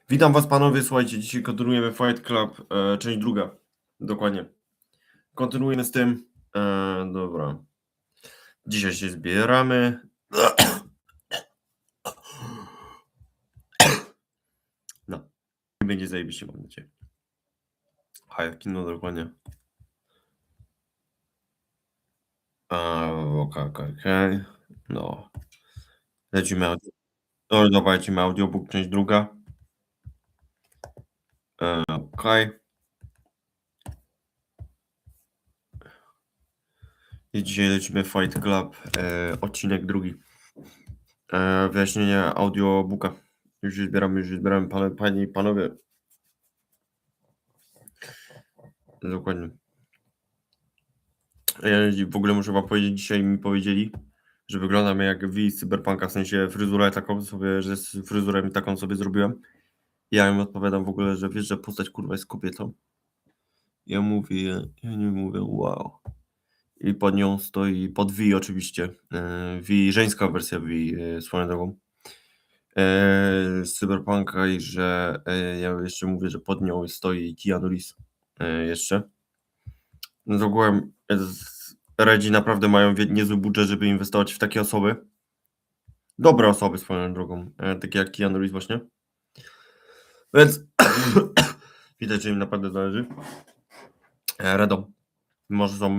Witam was panowie, słuchajcie, dzisiaj kontynuujemy Fight Club, część druga, dokładnie. Kontynuujemy z tym, dobra. Dzisiaj się zbieramy. No, będzie zajebiście, mam nadzieję. Kino, dokładnie. Okej. No, lecimy no, dobra, lecimy audiobook, część druga. Okej. I dzisiaj lecimy Fight Club, odcinek drugi. Wyjaśnienie audiobooka. Już się zbieramy, panie i panowie. Dokładnie. Ja w ogóle muszę wam powiedzieć, dzisiaj mi powiedzieli, że wyglądam jak V z Cyberpunka, w sensie fryzurę taką sobie, że z fryzurę mi taką sobie zrobiłem. Ja im odpowiadam w ogóle, że wiesz, że postać kurwa jest kobietą. Ja nie mówię wow. I pod nią stoi, pod V oczywiście, V, żeńska wersja V, swoją drogą, z Cyberpunka i że ja jeszcze mówię, że pod nią stoi Keanu Reeves jeszcze. No to ogółem Redzi naprawdę mają niezły budżet, żeby inwestować w takie osoby. Dobre osoby swoją drogą, takie jak Keanu Reeves właśnie. Więc widać, że im naprawdę zależy. Redo, może są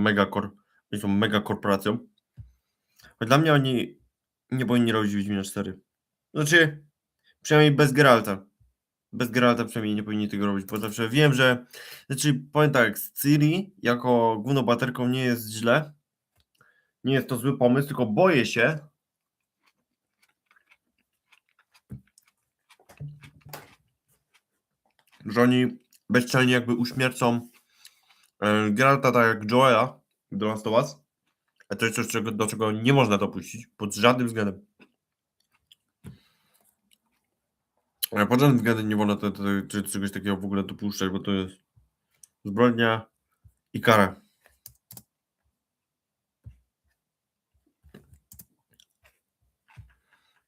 mega korporacją. Dla mnie oni nie powinni robić Wiedźmina 4. Znaczy, przynajmniej bez Geralta. Bez Geralta przynajmniej nie powinni tego robić, bo zawsze wiem, że... Znaczy, powiem tak, z Ciri jako główną bohaterką nie jest źle. Nie jest to zły pomysł, tylko boję się, że oni bezczelnie jakby uśmiercą Geralta tak jak Joela do Last of Us. A to jest coś, do czego nie można dopuścić pod żadnym względem. Pod żadnym względem nie wolno czegoś takiego w ogóle dopuszczać, bo to jest zbrodnia i kara.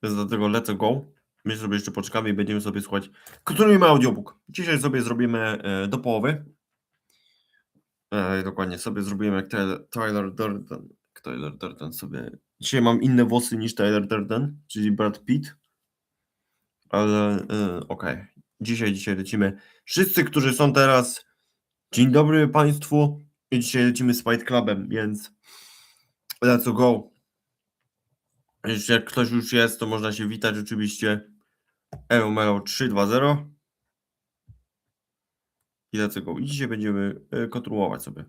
Więc dlatego let's go. My sobie jeszcze poczekamy i będziemy sobie słuchać. Kontynuujemy audiobook. Dzisiaj sobie zrobimy do połowy. Dokładnie, sobie zrobimy jak Tyler Durden. Tyler Durden sobie... Dzisiaj mam inne włosy niż Tyler Durden, czyli Brad Pitt. Ale okej. Dzisiaj lecimy. Wszyscy, którzy są teraz, dzień dobry Państwu. I dzisiaj lecimy z Fight Clubem, więc let's go. Jeśli jak ktoś już jest, to można się witać oczywiście. Melo 320. I let's go. I dzisiaj będziemy kontynuować sobie.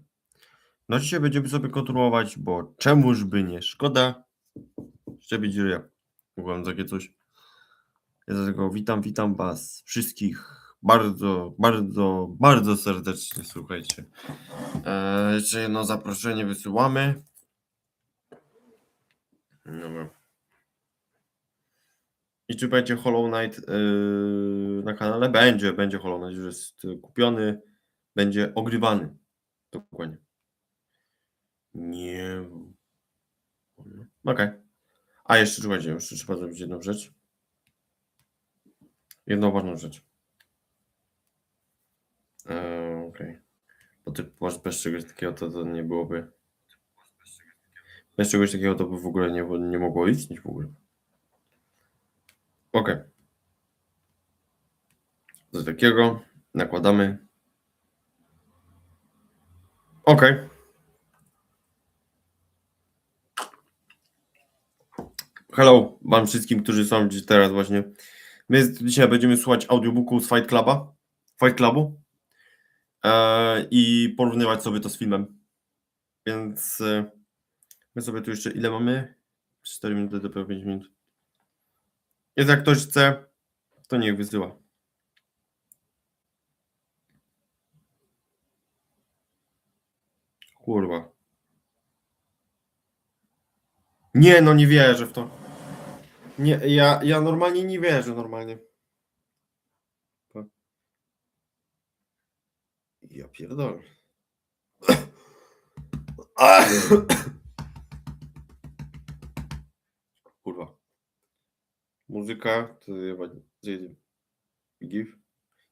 No dzisiaj będziemy sobie kontynuować, bo czemuż by nie. Szkoda szczepić ryja. Mogłem takie coś. Ja dlatego witam was wszystkich bardzo serdecznie, słuchajcie. Jeszcze jedno zaproszenie wysyłamy. Dobra. I czy będzie Hollow Knight na kanale? Będzie Hollow Knight, już jest kupiony, będzie ogrywany. Dokładnie. Nie. Okej. A jeszcze słuchajcie, jeszcze trzeba zrobić jedną rzecz. Jedną ważną rzecz. Okej. Bo ty masz bez czegoś takiego, to nie byłoby. Bez czegoś takiego to by w ogóle nie mogło istnieć w ogóle. Okej. Coś takiego. Nakładamy. Okej. Hello wam wszystkim, którzy są dziś teraz właśnie. My dzisiaj będziemy słuchać audiobooku z Fight Clubu i porównywać sobie to z filmem. Więc my sobie tu jeszcze ile mamy? 4 minuty do 5 minut. Więc jak ktoś chce, to niech wysyła. Kurwa. Nie, no nie wierzę w to. Nie, ja normalnie nie wierzę, normalnie. Ja pierdolę. Kurwa. Muzyka, to GIF.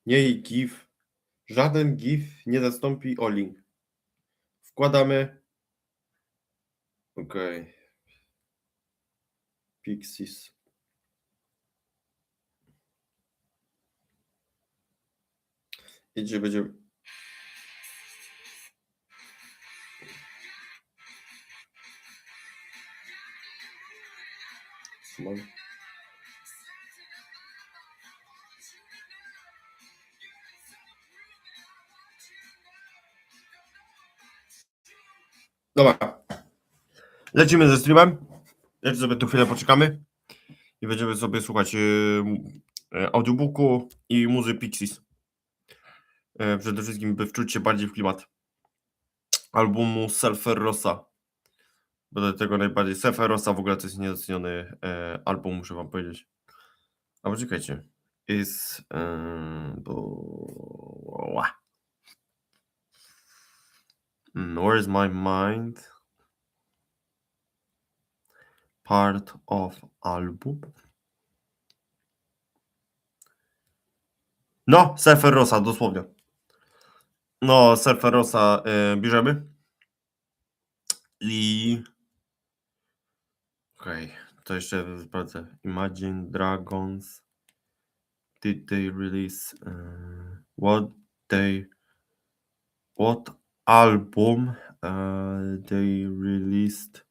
Nie GIF. Żaden GIF nie zastąpi Oli. Wkładamy. Okej. Pixies. I gdzie będzie. Dobra. Lecimy ze streamem. Jeszcze sobie tu chwilę poczekamy. I będziemy sobie słuchać audiobooku i muzy Pixies. Przede wszystkim, by wczuć się bardziej w klimat albumu Selferosa. Bo do tego najbardziej Selferosa w ogóle to jest niedoceniony album, muszę wam powiedzieć. A poczekajcie. Is where is my mind? Part of album. No, Selferosa, dosłownie. No, Selferosa bierzemy. I okej, to jeszcze sprawdzę. Imagine Dragons. Did they release what album they released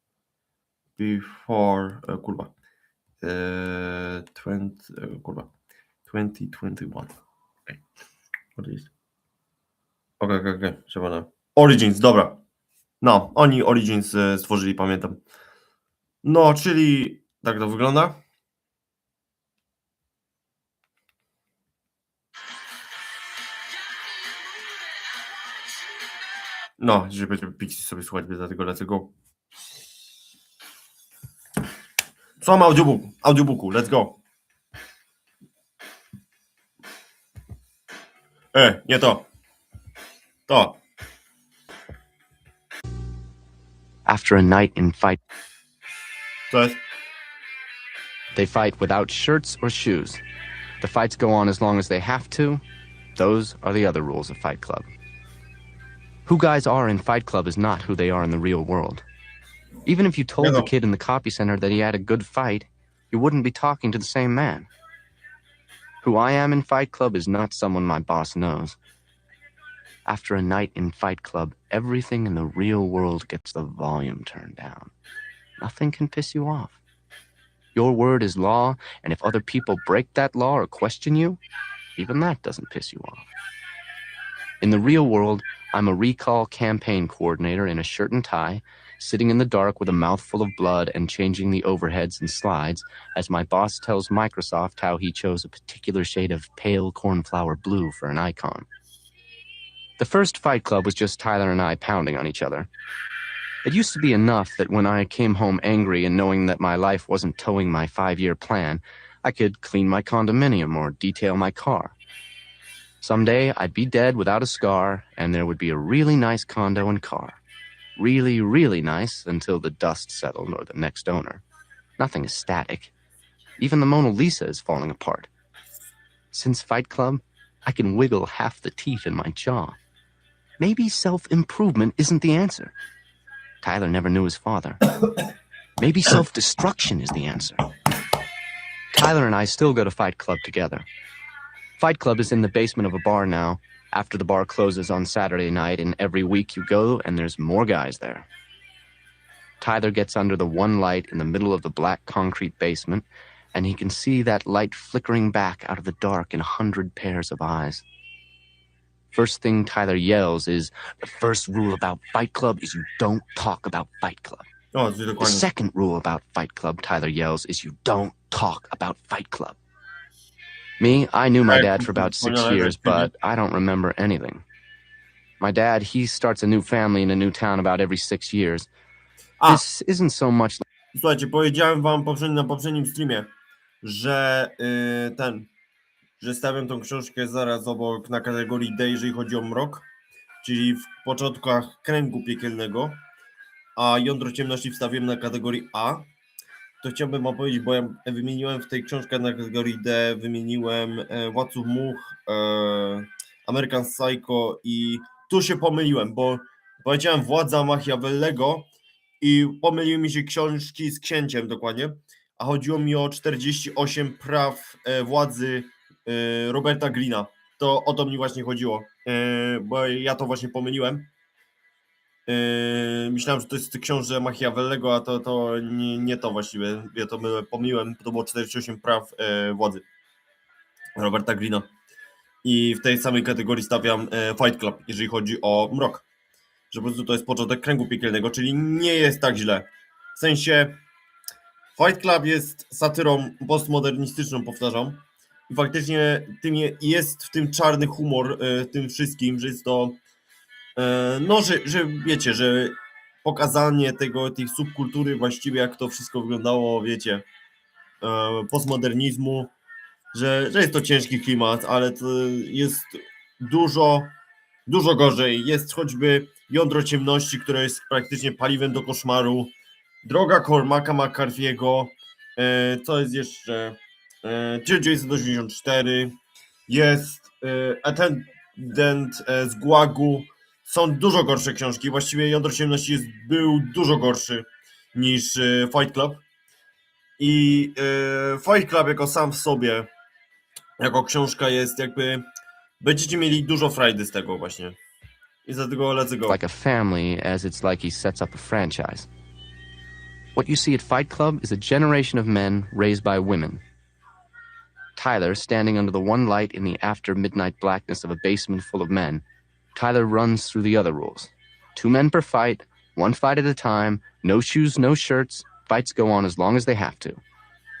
before 2021. Okay. What is? Okay. Trzeba na Origins, dobra. No, oni Origins stworzyli, pamiętam. No, czyli tak to wygląda. No, dzisiaj będziemy Pixies sobie słuchać, dlatego dlatego. Słuchamy audiobooku, let's go. Nie to. To. After a night in fight, To jest. they fight without shirts or shoes. The fights go on as long as they have to. Those are the other rules of Fight Club. Who guys are in Fight Club is not who they are in the real world. Even if you told the kid in the copy center that he had a good fight, you wouldn't be talking to the same man. Who I am in Fight Club is not someone my boss knows. After a night in Fight Club, everything in the real world gets the volume turned down. Nothing can piss you off. Your word is law, and if other people break that law or question you, even that doesn't piss you off. In the real world, I'm a recall campaign coordinator in a shirt and tie, sitting in the dark with a mouthful of blood and changing the overheads and slides as my boss tells Microsoft how he chose a particular shade of pale cornflower blue for an icon. The first Fight Club was just Tyler and I pounding on each other. It used to be enough that when I came home angry and knowing that my life wasn't towing my 5-year plan, I could clean my condominium or detail my car. Someday I'd be dead without a scar, and there would be a really nice condo and car. Really, really nice until the dust settled or the next owner. Nothing is static. Even the Mona Lisa is falling apart. Since Fight Club, I can wiggle half the teeth in my jaw. Maybe self-improvement isn't the answer. Tyler never knew his father. Maybe self-destruction is the answer. Tyler and I still go to Fight Club together. Fight Club is in the basement of a bar now, after the bar closes on Saturday night, and every week you go and there's more guys there. Tyler gets under the one light in the middle of the black concrete basement, and he can see that light flickering back out of the dark in 100 pairs of eyes. First thing Tyler yells is, the first rule about Fight Club is you don't talk about Fight Club. O, The second rule about Fight Club, Tyler yells, is you don't talk about Fight Club. Me, I knew my dad for about 6 years, but I don't remember anything. My dad, he starts a new family in a new town about every 6 years. This isn't so much... Słuchajcie, powiedziałem wam na poprzednim streamie, że że stawiam tą książkę zaraz obok na kategorii D, jeżeli chodzi o mrok, czyli w początkach kręgu piekielnego, a jądro ciemności wstawiłem na kategorii A. to chciałbym wam powiedzieć, bo ja wymieniłem w tej książce na kategorii D, wymieniłem Władców Much, American Psycho i tu się pomyliłem, bo powiedziałem Władza Machiavellego i pomyliły mi się książki z księciem dokładnie, a chodziło mi o 48 praw władzy Roberta Greena. To o to mi właśnie chodziło, bo ja to właśnie pomyliłem. Myślałem, że to jest książę Machiavellego, a to nie to właściwie. Ja to pomyliłem, to było 48 praw władzy Roberta Greena. I w tej samej kategorii stawiam Fight Club, jeżeli chodzi o mrok. Że po prostu to jest początek kręgu piekielnego, czyli nie jest tak źle. W sensie Fight Club jest satyrą postmodernistyczną, powtarzam. I faktycznie jest w tym czarny humor, tym wszystkim, że jest to no, że wiecie, że pokazanie tych subkultury właściwie, jak to wszystko wyglądało, wiecie, postmodernizmu, że jest to ciężki klimat, ale to jest dużo gorzej. Jest choćby Jądro Ciemności, które jest praktycznie paliwem do koszmaru, Droga Cormaca McCarthy'ego, co jest jeszcze, 1984, jest Attendant z Gułagu. Są dużo gorsze książki. Właściwie Jądro Ciemności był dużo gorszy niż Fight Club. I Fight Club jako sam w sobie, jako książka jest jakby... Będziecie mieli dużo frajdy z tego właśnie. I dlatego let's go. Like a family, as it's like he sets up a franchise. What you see at Fight Club is a generation of men raised by women. Tyler, standing under the one light in the after-midnight blackness of a basement full of men, Tyler runs through the other rules. 2 men per fight, 1 fight at a time, no shoes, no shirts, fights go on as long as they have to.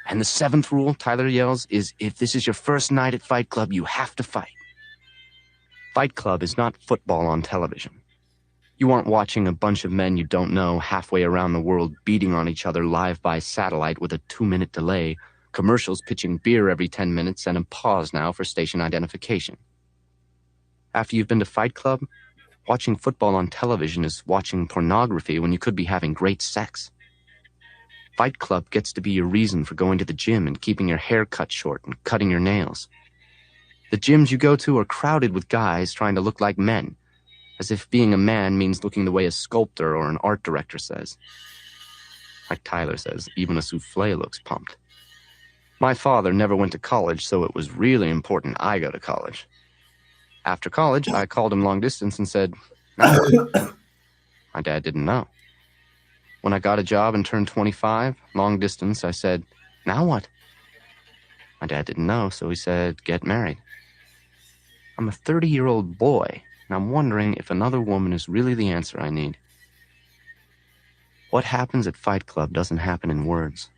And the 7th rule, Tyler yells, is if this is your first night at Fight Club, you have to fight. Fight Club is not football on television. You aren't watching a bunch of men you don't know halfway around the world beating on each other live by satellite with a 2-minute delay, commercials pitching beer every 10 minutes and a pause now for station identification. After you've been to Fight Club, watching football on television is watching pornography when you could be having great sex. Fight Club gets to be your reason for going to the gym and keeping your hair cut short and cutting your nails. The gyms you go to are crowded with guys trying to look like men, as if being a man means looking the way a sculptor or an art director says. Like Tyler says, even a souffle looks pumped. My father never went to college, so it was really important I go to college. After college, I called him long distance and said, "Now what?" My dad didn't know. When I got a job and turned 25, long distance, I said, "Now what?" My dad didn't know, so he said, "Get married." I'm a 30-year-old boy, and I'm wondering if another woman is really the answer I need. What happens at Fight Club doesn't happen in words.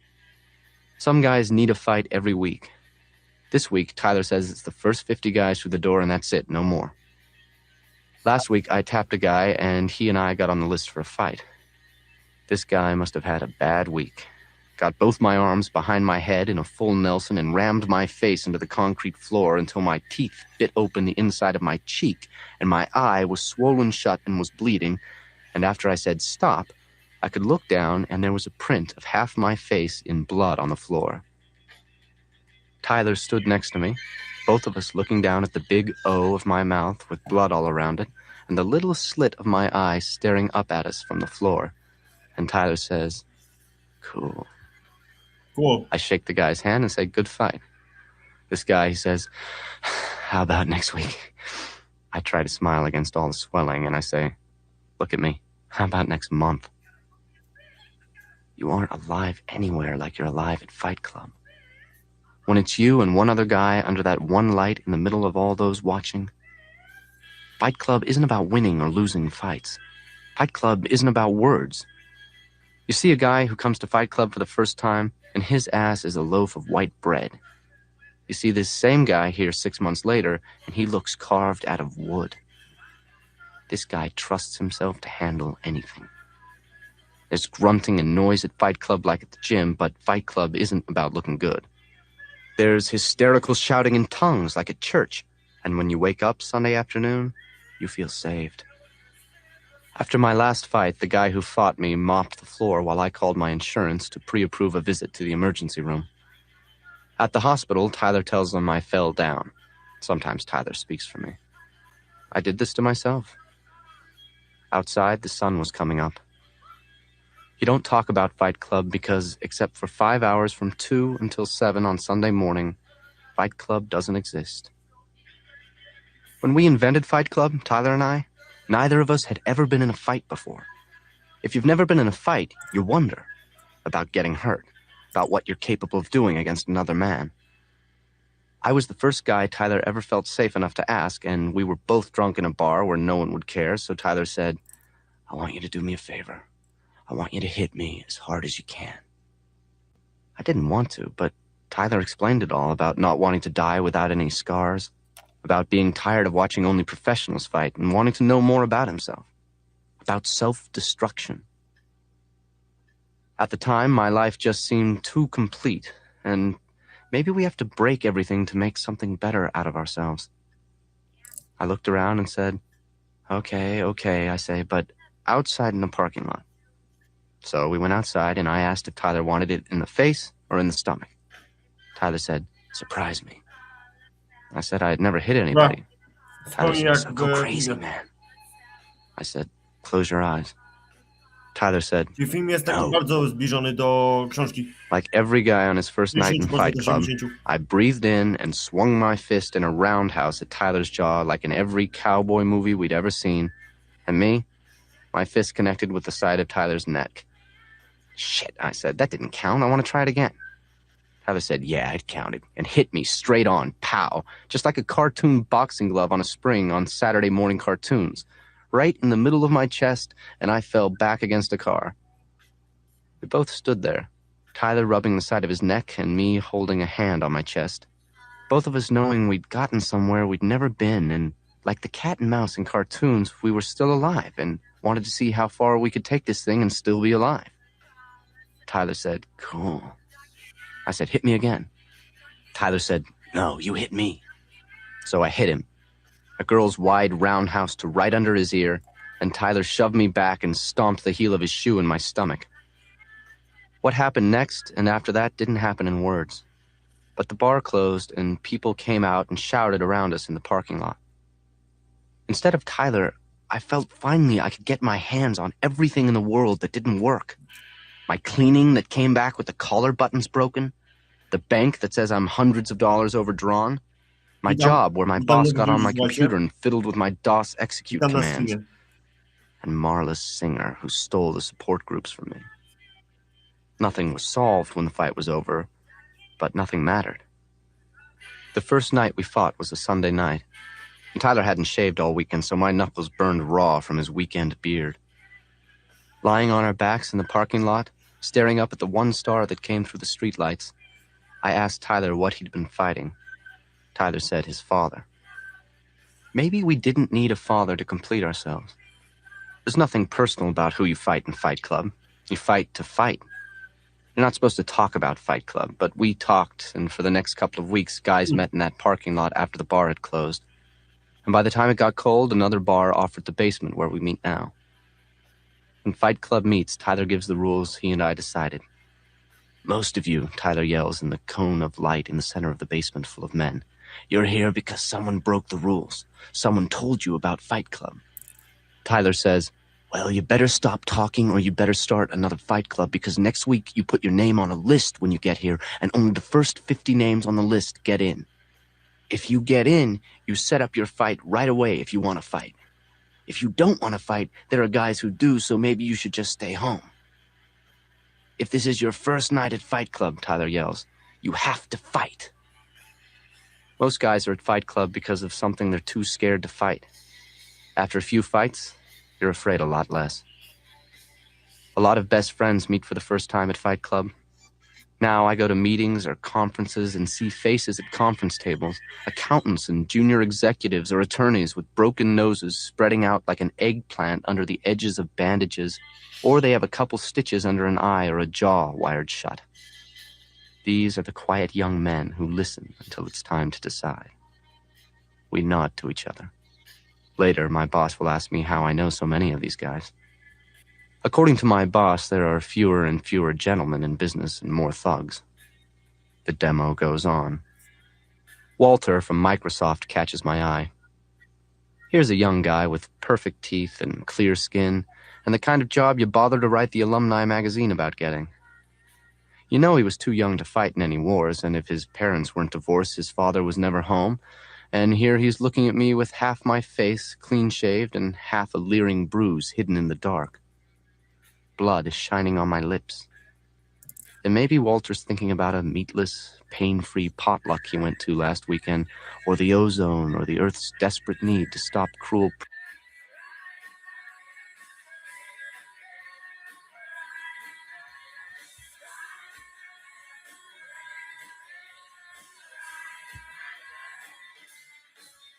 Some guys need a fight every week. This week, Tyler says it's the first 50 guys through the door and that's it, no more. Last week, I tapped a guy and he and I got on the list for a fight. This guy must have had a bad week. Got both my arms behind my head in a full Nelson and rammed my face into the concrete floor until my teeth bit open the inside of my cheek and my eye was swollen shut and was bleeding. And after I said stop, I could look down and there was a print of half my face in blood on the floor. Tyler stood next to me, both of us looking down at the big O of my mouth with blood all around it and the little slit of my eye staring up at us from the floor. And Tyler says, "Cool." Cool. I shake the guy's hand and say, "Good fight." This guy, he says, "How about next week?" I try to smile against all the swelling and I say, "Look at me. How about next month?" You aren't alive anywhere like you're alive at Fight Club. When it's you and one other guy under that one light in the middle of all those watching, Fight Club isn't about winning or losing fights. Fight Club isn't about words. You see a guy who comes to Fight Club for the first time, and his ass is a loaf of white bread. You see this same guy here 6 months later, and he looks carved out of wood. This guy trusts himself to handle anything. There's grunting and noise at Fight Club like at the gym, but Fight Club isn't about looking good. There's hysterical shouting in tongues like at church, and when you wake up Sunday afternoon, you feel saved. After my last fight, the guy who fought me mopped the floor while I called my insurance to pre-approve a visit to the emergency room. At the hospital, Tyler tells them I fell down. Sometimes Tyler speaks for me. I did this to myself. Outside, the sun was coming up. You don't talk about Fight Club because, except for 5 hours from 2 until 7 on Sunday morning, Fight Club doesn't exist. When we invented Fight Club, Tyler and I, neither of us had ever been in a fight before. If you've never been in a fight, you wonder about getting hurt, about what you're capable of doing against another man. I was the first guy Tyler ever felt safe enough to ask, and we were both drunk in a bar where no one would care, so Tyler said, "I want you to do me a favor. I want you to hit me as hard as you can." I didn't want to, but Tyler explained it all about not wanting to die without any scars, about being tired of watching only professionals fight and wanting to know more about himself, about self-destruction. At the time, my life just seemed too complete, and maybe we have to break everything to make something better out of ourselves. I looked around and said, okay, I say, but outside in the parking lot. So we went outside, and I asked if Tyler wanted it in the face or in the stomach. Tyler said, "Surprise me." I said I had never hit anybody. Tyler Wspomnij said, "So go crazy, jak... man." I said, "Close your eyes." Tyler said, Czyli film jest taki "No." bardzo zbliżony do książki. Like every guy on his first night in 10 może Fight do Club, 70. I breathed in and swung my fist in a roundhouse at Tyler's jaw like in every cowboy movie we'd ever seen. And me, my fist connected with the side of Tyler's neck. "Shit," I said, "that didn't count. I want to try it again." Tyler said, "Yeah, it counted," and hit me straight on, pow, just like a cartoon boxing glove on a spring on Saturday morning cartoons, right in the middle of my chest, and I fell back against a car. We both stood there, Tyler rubbing the side of his neck and me holding a hand on my chest, both of us knowing we'd gotten somewhere we'd never been, and like the cat and mouse in cartoons, we were still alive and wanted to see how far we could take this thing and still be alive. Tyler said, "Cool." I said, "Hit me again." Tyler said, "No, you hit me." So I hit him, a girl's wide roundhouse to right under his ear, and Tyler shoved me back and stomped the heel of his shoe in my stomach. What happened next and after that didn't happen in words, but the bar closed and people came out and shouted around us in the parking lot. Instead of Tyler, I felt finally I could get my hands on everything in the world that didn't work. My cleaning that came back with the collar buttons broken, the bank that says I'm hundreds of dollars overdrawn, my job where my boss got on my computer and fiddled with my DOS execute commands, and Marla's Singer who stole the support groups from me. Nothing was solved when the fight was over, but nothing mattered. The first night we fought was a Sunday night. Tyler hadn't shaved all weekend, so my knuckles burned raw from his weekend beard. Lying on our backs in the parking lot, staring up at the one star that came through the streetlights, I asked Tyler what he'd been fighting. Tyler said his father. Maybe we didn't need a father to complete ourselves. There's nothing personal about who you fight in Fight Club. You fight to fight. You're not supposed to talk about Fight Club, but we talked, and for the next couple of weeks, guys met in that parking lot after the bar had closed. And by the time it got cold, another bar offered the basement where we meet now. When Fight Club meets, Tyler gives the rules he and I decided. "Most of you," Tyler yells in the cone of light in the center of the basement full of men, "you're here because someone broke the rules. Someone told you about Fight Club." Tyler says, "Well, you better stop talking or you better start another Fight Club because next week you put your name on a list when you get here and only the first 50 names on the list get in. If you get in, you set up your fight right away if you want to fight. If you don't want to fight, there are guys who do, so maybe you should just stay home. If this is your first night at Fight Club," Tyler yells, "you have to fight." Most guys are at Fight Club because of something they're too scared to fight. After a few fights, you're afraid a lot less. A lot of best friends meet for the first time at Fight Club. Now I go to meetings or conferences and see faces at conference tables, accountants and junior executives or attorneys with broken noses spreading out like an eggplant under the edges of bandages, or they have a couple stitches under an eye or a jaw wired shut. These are the quiet young men who listen until it's time to decide. We nod to each other. Later, my boss will ask me how I know so many of these guys. According to my boss, there are fewer and fewer gentlemen in business and more thugs. The demo goes on. Walter from Microsoft catches my eye. Here's a young guy with perfect teeth and clear skin, and the kind of job you bother to write the alumni magazine about getting. You know he was too young to fight in any wars, and if his parents weren't divorced, his father was never home, and here he's looking at me with half my face clean-shaved and half a leering bruise hidden in the dark. Blood is shining on my lips. And maybe Walter's thinking about a meatless, pain-free potluck he went to last weekend, or the ozone, or the Earth's desperate need to stop cruel...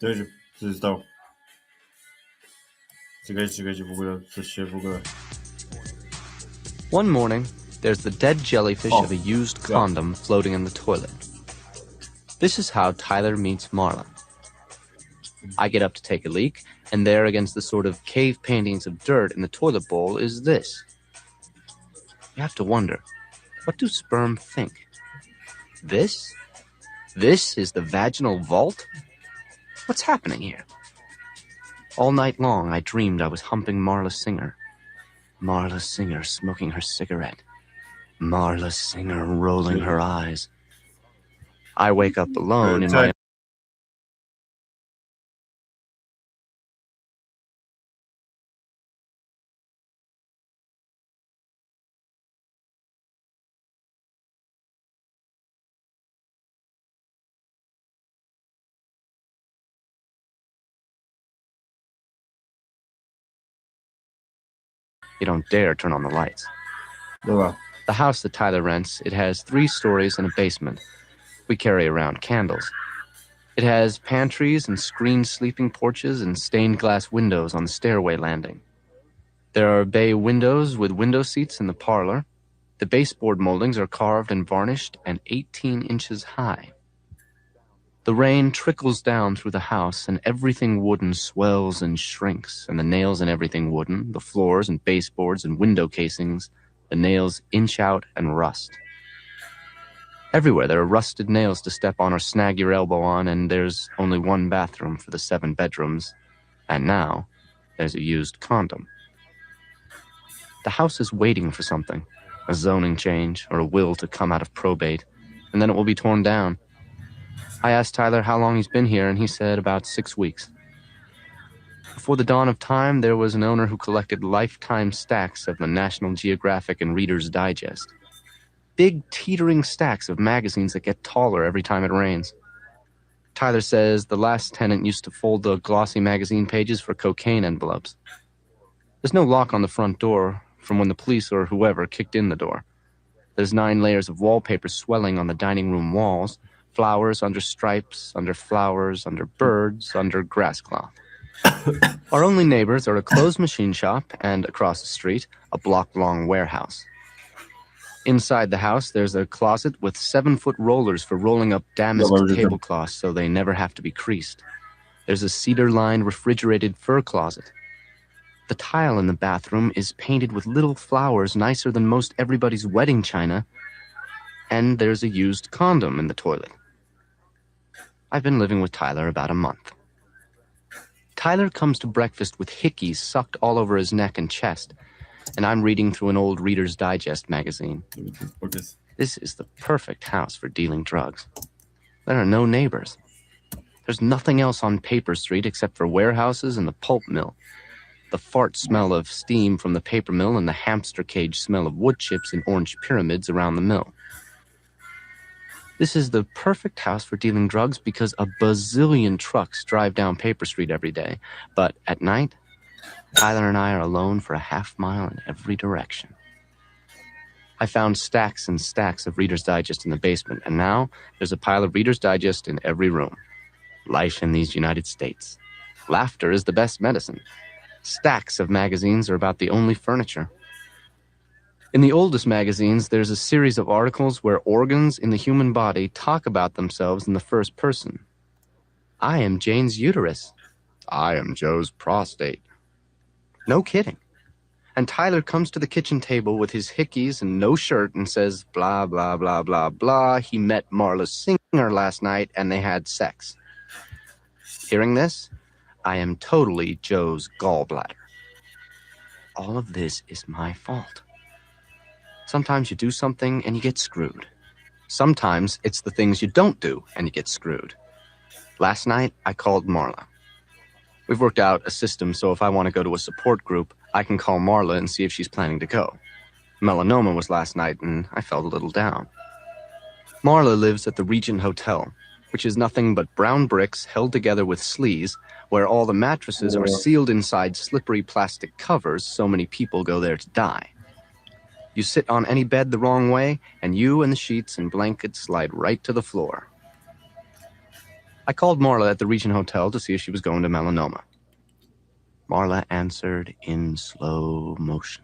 Czekajcie, co się stało? Czekajcie, w ogóle, coś się w ogóle... One morning, there's the dead jellyfish Oh, of a used yeah. condom floating in the toilet. This is how Tyler meets Marla. I get up to take a leak, and there against the sort of cave paintings of dirt in the toilet bowl is this. You have to wonder, what do sperm think? This? This is the vaginal vault? What's happening here? All night long, I dreamed I was humping Marla Singer. Marla Singer smoking her cigarette. Marla Singer rolling her eyes. I wake up alone in my... You don't dare turn on the lights. Dobra. The house that Tyler rents, it has 3 stories and a basement. We carry around candles. It has pantries and screened sleeping porches and stained glass windows on the stairway landing. There are bay windows with window seats in the parlor. The baseboard moldings are carved and varnished and 18 inches high. The rain trickles down through the house, and everything wooden swells and shrinks, and the nails in everything wooden, the floors and baseboards and window casings, the nails inch out and rust. Everywhere there are rusted nails to step on or snag your elbow on, and there's only one bathroom for the 7 bedrooms. And now, there's a used condom. The house is waiting for something, a zoning change or a will to come out of probate, and then it will be torn down. I asked Tyler how long he's been here, and he said about 6 weeks. Before the dawn of time, there was an owner who collected lifetime stacks of the National Geographic and Reader's Digest. Big teetering stacks of magazines that get taller every time it rains. Tyler says the last tenant used to fold the glossy magazine pages for cocaine envelopes. There's no lock on the front door from when the police or whoever kicked in the door. There's 9 layers of wallpaper swelling on the dining room walls, flowers under stripes, under flowers, under birds, under grass cloth. Our only neighbors are a closed machine shop and, across the street, a block-long warehouse. Inside the house, there's a closet with 7-foot rollers for rolling up damask tablecloths so they never have to be creased. There's a cedar-lined refrigerated fur closet. The tile in the bathroom is painted with little flowers nicer than most everybody's wedding china, and there's a used condom in the toilet. I've been living with Tyler about a month. Tyler comes to breakfast with hickeys sucked all over his neck and chest, and I'm reading through an old Reader's Digest magazine. This is the perfect house for dealing drugs. There are no neighbors. There's nothing else on Paper Street except for warehouses and the pulp mill. The fart smell of steam from the paper mill and the hamster cage smell of wood chips in orange pyramids around the mill. This is the perfect house for dealing drugs because a bazillion trucks drive down Paper Street every day. But at night, Tyler and I are alone for a half mile in every direction. I found stacks and stacks of Reader's Digest in the basement, and now there's a pile of Reader's Digest in every room. Life in these United States. Laughter is the best medicine. Stacks of magazines are about the only furniture. In the oldest magazines, there's a series of articles where organs in the human body talk about themselves in the first person. I am Jane's uterus. I am Joe's prostate. No kidding. And Tyler comes to the kitchen table with his hickeys and no shirt and says, blah, blah, blah, blah, blah. He met Marla Singer last night and they had sex. Hearing this, I am totally Joe's gallbladder. All of this is my fault. Sometimes you do something and you get screwed. Sometimes it's the things you don't do and you get screwed. Last night, I called Marla. We've worked out a system so if I want to go to a support group, I can call Marla and see if she's planning to go. Melanoma was last night and I felt a little down. Marla lives at the Regent Hotel, which is nothing but brown bricks held together with sleeves, where all the mattresses are sealed inside slippery plastic covers so many people go there to die. You sit on any bed the wrong way, and you and the sheets and blankets slide right to the floor. I called Marla at the Regent Hotel to see if she was going to Melanoma. Marla answered in slow motion.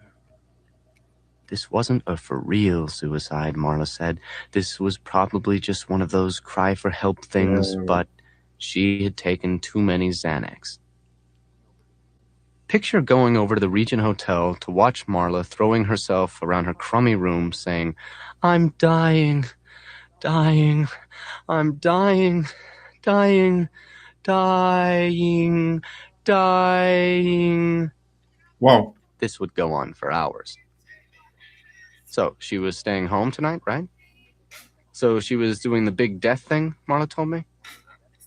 This wasn't a for-real suicide, Marla said. This was probably just one of those cry-for-help things, but she had taken too many Xanax. Picture going over to the Regent Hotel to watch Marla throwing herself around her crummy room saying, I'm dying, dying, I'm dying, dying, dying, dying. Wow. This would go on for hours. So she was staying home tonight, right? So she was doing the big death thing, Marla told me.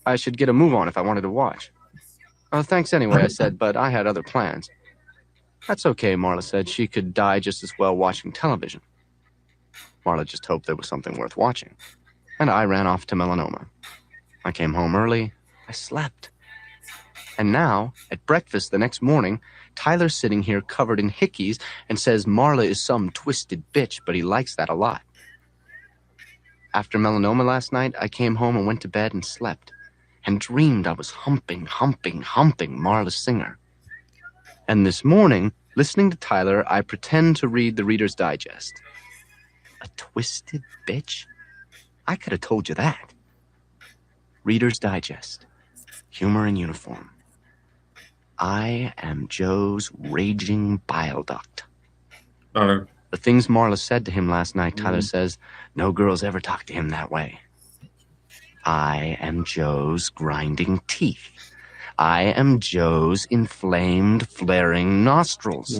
I should get a move on if I wanted to watch. Oh, thanks anyway, I said, but I had other plans. That's okay, Marla said. She could die just as well watching television. Marla just hoped there was something worth watching. And I ran off to Melanoma. I came home early. I slept. And now, at breakfast the next morning, Tyler's sitting here covered in hickeys and says Marla is some twisted bitch, but he likes that a lot. After Melanoma last night, I came home and went to bed and slept, and dreamed I was humping Marla Singer. And this morning, listening to Tyler, I pretend to read the Reader's Digest. A twisted bitch? I could have told you that. Reader's Digest. Humor in uniform. I am Joe's raging bile duct. Ale The things Marla said to him last night, Tyler says, no girls ever talk to him that way. I am Joe's grinding teeth. I am Joe's inflamed, flaring nostrils.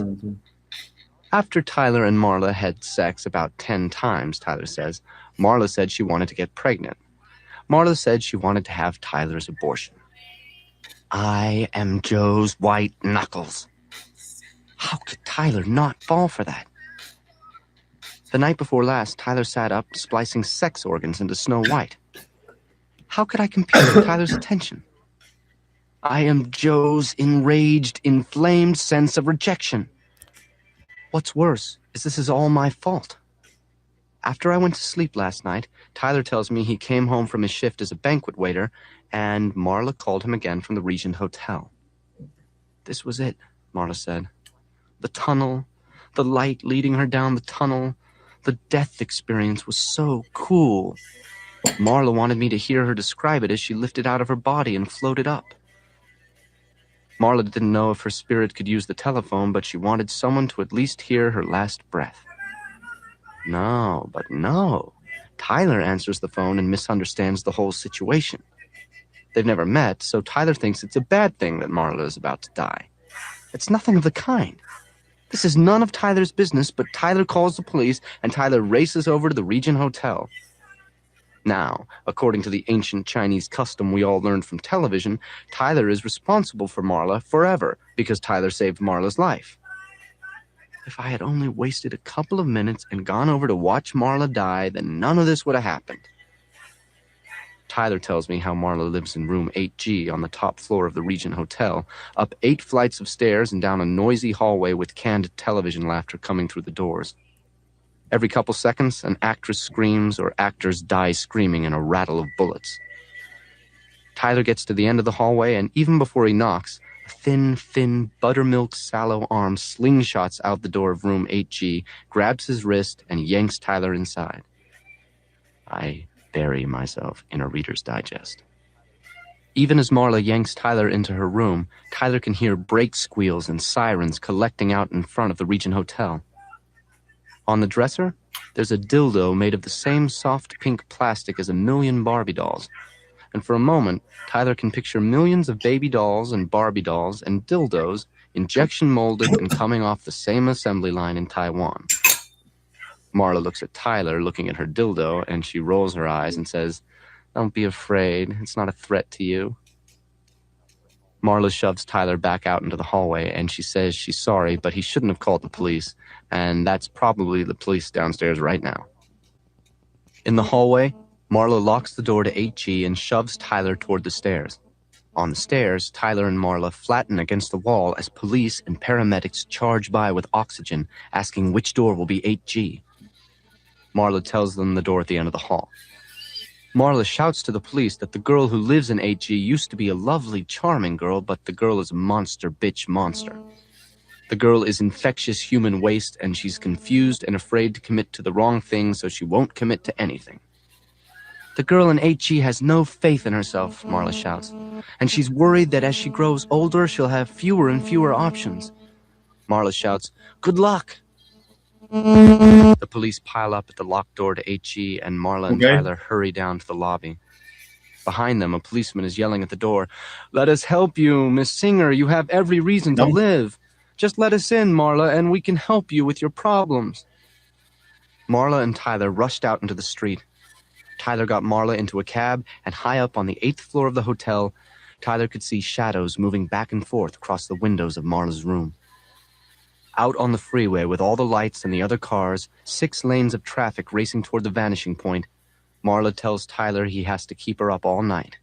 After Tyler and Marla had sex about 10 times, Tyler says, Marla said she wanted to get pregnant. Marla said she wanted to have Tyler's abortion. I am Joe's white knuckles. How could Tyler not fall for that? The night before last, Tyler sat up, splicing sex organs into Snow White. How could I compete for Tyler's attention? I am Joe's enraged, inflamed sense of rejection. What's worse is this is all my fault. After I went to sleep last night, Tyler tells me he came home from his shift as a banquet waiter, and Marla called him again from the Regent Hotel. This was it, Marla said. The tunnel, the light leading her down the tunnel, the death experience was so cool. Marla wanted me to hear her describe it as she lifted out of her body and floated up. Marla didn't know if her spirit could use the telephone, but she wanted someone to at least hear her last breath. No. Tyler answers the phone and misunderstands the whole situation. They've never met, so Tyler thinks it's a bad thing that Marla is about to die. It's nothing of the kind. This is none of Tyler's business, but Tyler calls the police, and Tyler races over to the Regent Hotel. Now, according to the ancient Chinese custom we all learned from television, Tyler is responsible for Marla forever because Tyler saved Marla's life. If I had only wasted a couple of minutes and gone over to watch Marla die, then none of this would have happened. Tyler tells me how Marla lives in room 8G on the top floor of the Regent Hotel, up 8 flights of stairs and down a noisy hallway with canned television laughter coming through the doors. Every couple seconds, an actress screams or actors die screaming in a rattle of bullets. Tyler gets to the end of the hallway, and even before he knocks, a thin, buttermilk sallow arm slingshots out the door of room 8G, grabs his wrist, and yanks Tyler inside. I bury myself in a Reader's Digest. Even as Marla yanks Tyler into her room, Tyler can hear brake squeals and sirens collecting out in front of the Regent Hotel. On the dresser, there's a dildo made of the same soft pink plastic as a million Barbie dolls. And for a moment, Tyler can picture millions of baby dolls and Barbie dolls and dildos injection molded and coming off the same assembly line in Taiwan. Marla looks at Tyler looking at her dildo, and she rolls her eyes and says, "Don't be afraid. It's not a threat to you." Marla shoves Tyler back out into the hallway, and she says she's sorry, but he shouldn't have called the police, and that's probably the police downstairs right now. In the hallway, Marla locks the door to 8G and shoves Tyler toward the stairs. On the stairs, Tyler and Marla flatten against the wall as police and paramedics charge by with oxygen, asking which door will be 8G. Marla tells them the door at the end of the hall. Marla shouts to the police that the girl who lives in 8G used to be a lovely, charming girl, but the girl is a monster bitch monster. The girl is infectious human waste, and she's confused and afraid to commit to the wrong thing, so she won't commit to anything. The girl in 8G has no faith in herself, Marla shouts, and she's worried that as she grows older, she'll have fewer and fewer options. Marla shouts, "Good luck!" The police pile up at the locked door to 8G, and Marla and Tyler hurry down to the lobby. Behind them, a policeman is yelling at the door, "Let us help you, Miss Singer. You have every reason to live. Just let us in, Marla, and we can help you with your problems." Marla and Tyler rushed out into the street. Tyler got Marla into a cab, and high up on the 8th floor of the hotel, Tyler could see shadows moving back and forth across the windows of Marla's room. Out on the freeway with all the lights and the other cars, 6 lanes of traffic racing toward the vanishing point, Marla tells Tyler he has to keep her up all night.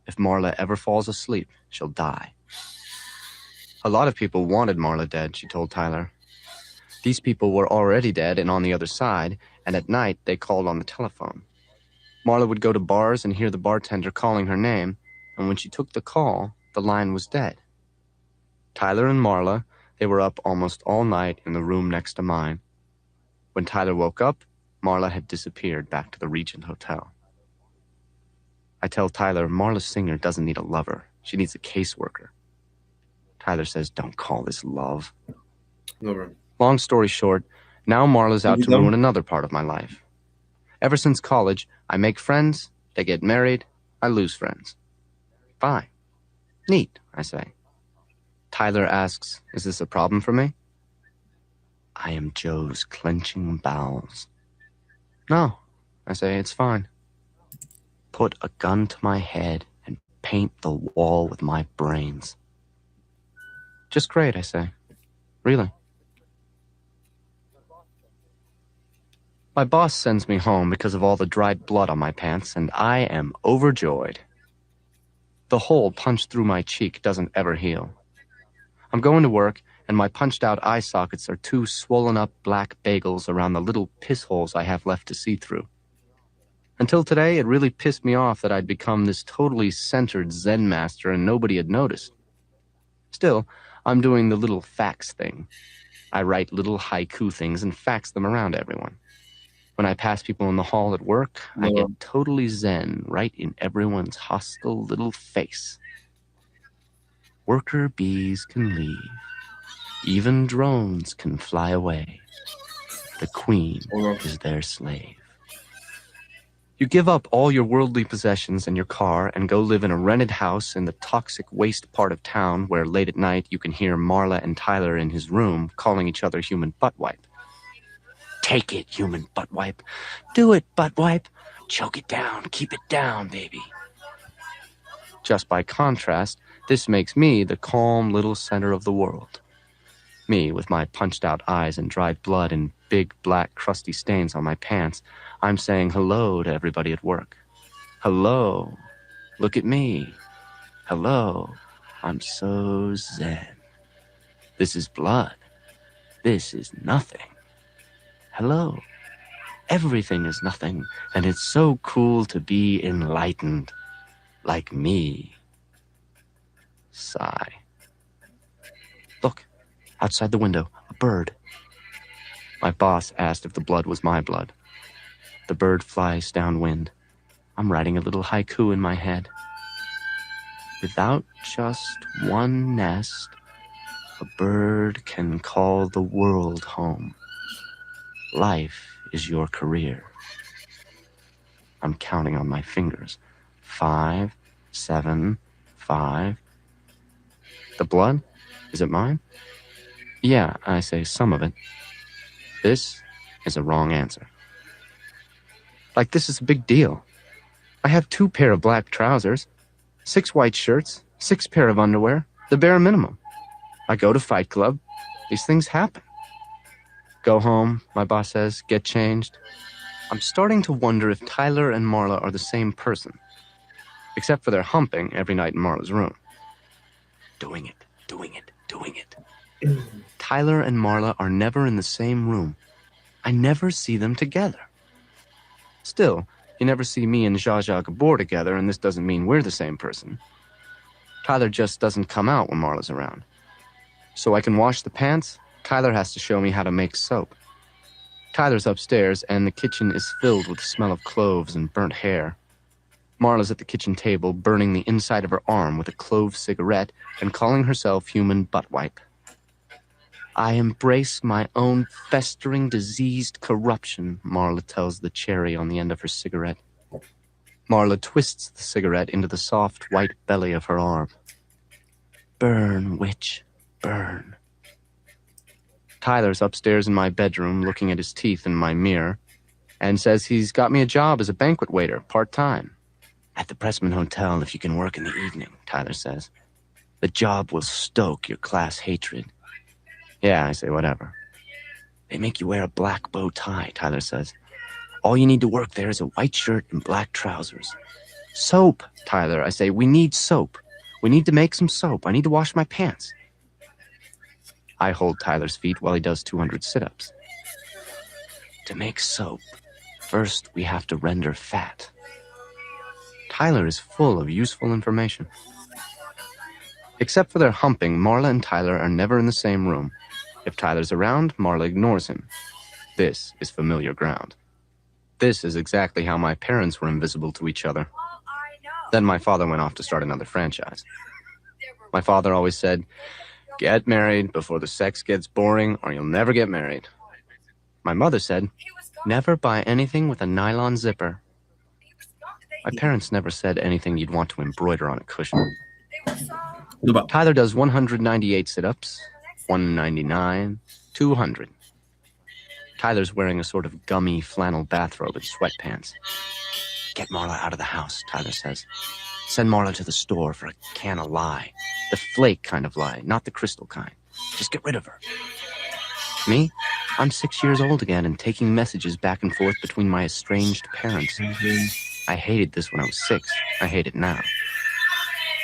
If Marla ever falls asleep, she'll die. A lot of people wanted Marla dead, she told Tyler. These people were already dead and on the other side, and at night they called on the telephone. Marla would go to bars and hear the bartender calling her name, and when she took the call, the line was dead. Tyler and Marla, they were up almost all night in the room next to mine. When Tyler woke up, Marla had disappeared back to the Regent Hotel. I tell Tyler Marla Singer doesn't need a lover. She needs a caseworker. Tyler says, "Don't call this love." Long story short, now Marla's out to ruin another part of my life. Ever since college, I make friends, they get married, I lose friends. Fine. Neat, I say. Tyler asks, "Is this a problem for me?" I am Joe's clenching bowels. "No," I say, "it's fine." Put a gun to my head and paint the wall with my brains. Just great, I say. Really. My boss sends me home because of all the dried blood on my pants, and I am overjoyed. The hole punched through my cheek doesn't ever heal. I'm going to work, and my punched-out eye sockets are 2 swollen-up black bagels around the little piss holes I have left to see through. Until today, it really pissed me off that I'd become this totally centered Zen master and nobody had noticed. Still, I'm doing the little fax thing. I write little haiku things and fax them around everyone. When I pass people in the hall at work, I get totally zen right in everyone's hostile little face. Worker bees can leave. Even drones can fly away. The queen is their slave. You give up all your worldly possessions and your car and go live in a rented house in the toxic waste part of town where late at night you can hear Marla and Tyler in his room calling each other human butt wipe. Take it, human butt wipe. Do it, butt wipe. Choke it down. Keep it down, baby. Just by contrast, this makes me the calm little center of the world. Me, with my punched-out eyes and dried blood and big, black, crusty stains on my pants, I'm saying hello to everybody at work. Hello. Look at me. Hello. I'm so zen. This is blood. This is nothing. Hello. Everything is nothing, and it's so cool to be enlightened. Like me. Sigh. Look, outside the window, a bird. My boss asked if the blood was my blood. The bird flies downwind. I'm writing a little haiku in my head. Without just one nest, a bird can call the world home. Life is your career. I'm counting on my fingers. 5, 7, 5. The blood? Is it mine? Yeah, I say some of it. This is a wrong answer. Like this is a big deal. I have 2 pair of black trousers, 6 white shirts, 6 pair of underwear, the bare minimum. I go to Fight Club. These things happen. Go home, my boss says, get changed. I'm starting to wonder if Tyler and Marla are the same person, except for their humping every night in Marla's room. Doing it. Tyler and Marla are never in the same room. I never see them together. Still, you never see me and Zsa Zsa Gabor together, and this doesn't mean we're the same person. Tyler just doesn't come out when Marla's around. So I can wash the pants, Tyler has to show me how to make soap. Tyler's upstairs, and the kitchen is filled with the smell of cloves and burnt hair. Marla's at the kitchen table, burning the inside of her arm with a clove cigarette and calling herself human butt wipe. I embrace my own festering, diseased corruption, Marla tells the cherry on the end of her cigarette. Marla twists the cigarette into the soft, white belly of her arm. Burn, witch, burn. Tyler's upstairs in my bedroom looking at his teeth in my mirror and says he's got me a job as a banquet waiter, part-time. At the Pressman Hotel if you can work in the evening, Tyler says. The job will stoke your class hatred. Yeah, I say, whatever. They make you wear a black bow tie, Tyler says. All you need to work there is a white shirt and black trousers. Soap, Tyler, I say. We need soap. We need to make some soap. I need to wash my pants. I hold Tyler's feet while he does 200 sit-ups. To make soap, first we have to render fat. Tyler is full of useful information. Except for their humping, Marla and Tyler are never in the same room. If Tyler's around, Marla ignores him. This is familiar ground. This is exactly how my parents were invisible to each other. Then my father went off to start another franchise. My father always said, get married before the sex gets boring or you'll never get married. My mother said, never buy anything with a nylon zipper. My parents never said anything you'd want to embroider on a cushion. Dobra. Tyler does 198 sit-ups, 199, 200. Tyler's wearing a sort of gummy flannel bathrobe and sweatpants. Get Marla out of the house, Tyler says. Send Marla to the store for a can of lye. The flake kind of lye, not the crystal kind. Just get rid of her. Me? I'm 6 years old again and taking messages back and forth between my estranged parents. I hated this when I was 6. I hate it now.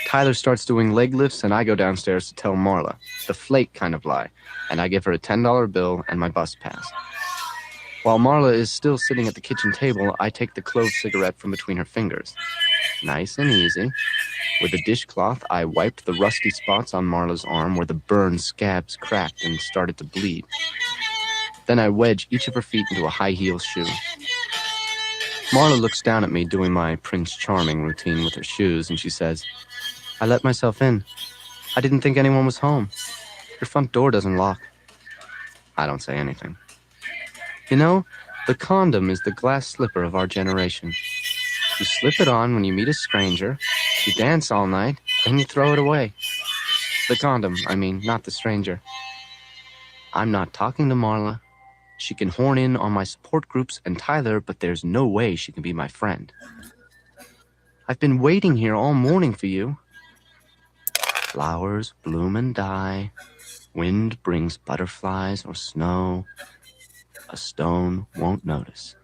Tyler starts doing leg lifts and I go downstairs to tell Marla, the flake kind of lie, and I give her a $10 bill and my bus pass. While Marla is still sitting at the kitchen table, I take the clove cigarette from between her fingers. Nice and easy. With a dishcloth, I wiped the rusty spots on Marla's arm where the burn scabs cracked and started to bleed. Then I wedge each of her feet into a high-heel shoe. Marla looks down at me doing my Prince Charming routine with her shoes, and she says, I let myself in. I didn't think anyone was home. Your front door doesn't lock. I don't say anything. You know, the condom is the glass slipper of our generation. You slip it on when you meet a stranger, you dance all night, and you throw it away. The condom, I mean, not the stranger. I'm not talking to Marla. She can horn in on my support groups and Tyler, but there's no way she can be my friend. I've been waiting here all morning for you. Flowers bloom and die. Wind brings butterflies or snow. A stone won't notice.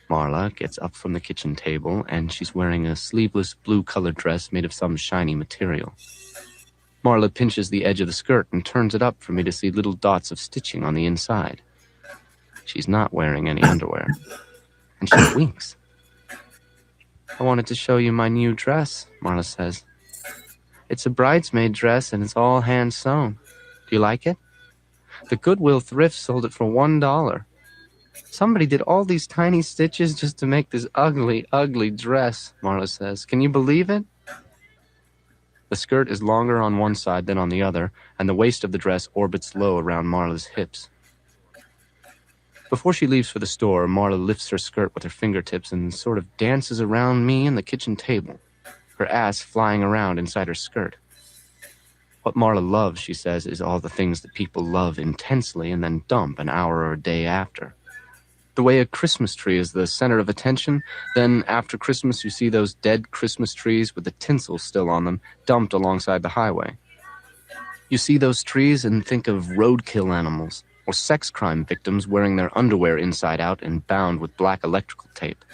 Marla gets up from the kitchen table, and she's wearing a sleeveless blue-colored dress made of some shiny material. Marla pinches the edge of the skirt and turns it up for me to see little dots of stitching on the inside. She's not wearing any underwear, and she winks. I wanted to show you my new dress, Marla says. It's a bridesmaid dress, and it's all hand-sewn. Do you like it? The Goodwill thrift sold it for $1. Somebody did all these tiny stitches just to make this ugly, ugly dress, Marla says. Can you believe it? The skirt is longer on one side than on the other, and the waist of the dress orbits low around Marla's hips. Before she leaves for the store, Marla lifts her skirt with her fingertips and sort of dances around me and the kitchen table, her ass flying around inside her skirt. What Marla loves, she says, is all the things that people love intensely and then dump an hour or a day after. The way a Christmas tree is the center of attention, then after Christmas you see those dead Christmas trees with the tinsel still on them, dumped alongside the highway. You see those trees and think of roadkill animals, or sex crime victims wearing their underwear inside out and bound with black electrical tape.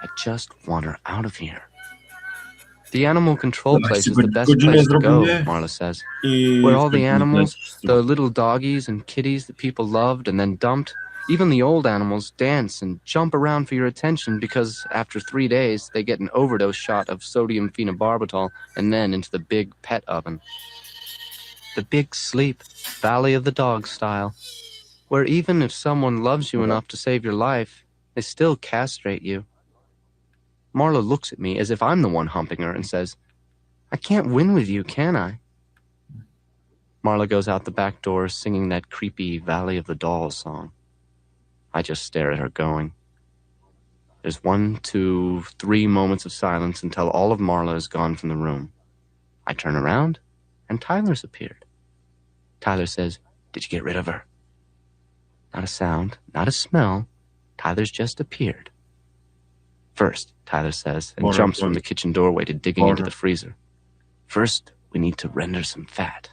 I just want her out of here. The animal control place is the best place to go, Marla says. Where all the animals, the little doggies and kitties that people loved and then dumped, even the old animals dance and jump around for your attention because after 3 days they get an overdose shot of sodium phenobarbital and then into the big pet oven. The big sleep, Valley of the Dog style, where even if someone loves you enough to save your life, they still castrate you. Marla looks at me as if I'm the one humping her and says, I can't win with you, can I? Marla goes out the back door singing that creepy Valley of the Dolls song. I just stare at her going. There's 1, 2, 3 moments of silence until all of Marla is gone from the room. I turn around, and Tyler's appeared. Tyler says, Did you get rid of her? Not a sound, not a smell. Tyler's just appeared. First, Tyler says, and jumps from the kitchen doorway to digging into the freezer. First, we need to render some fat.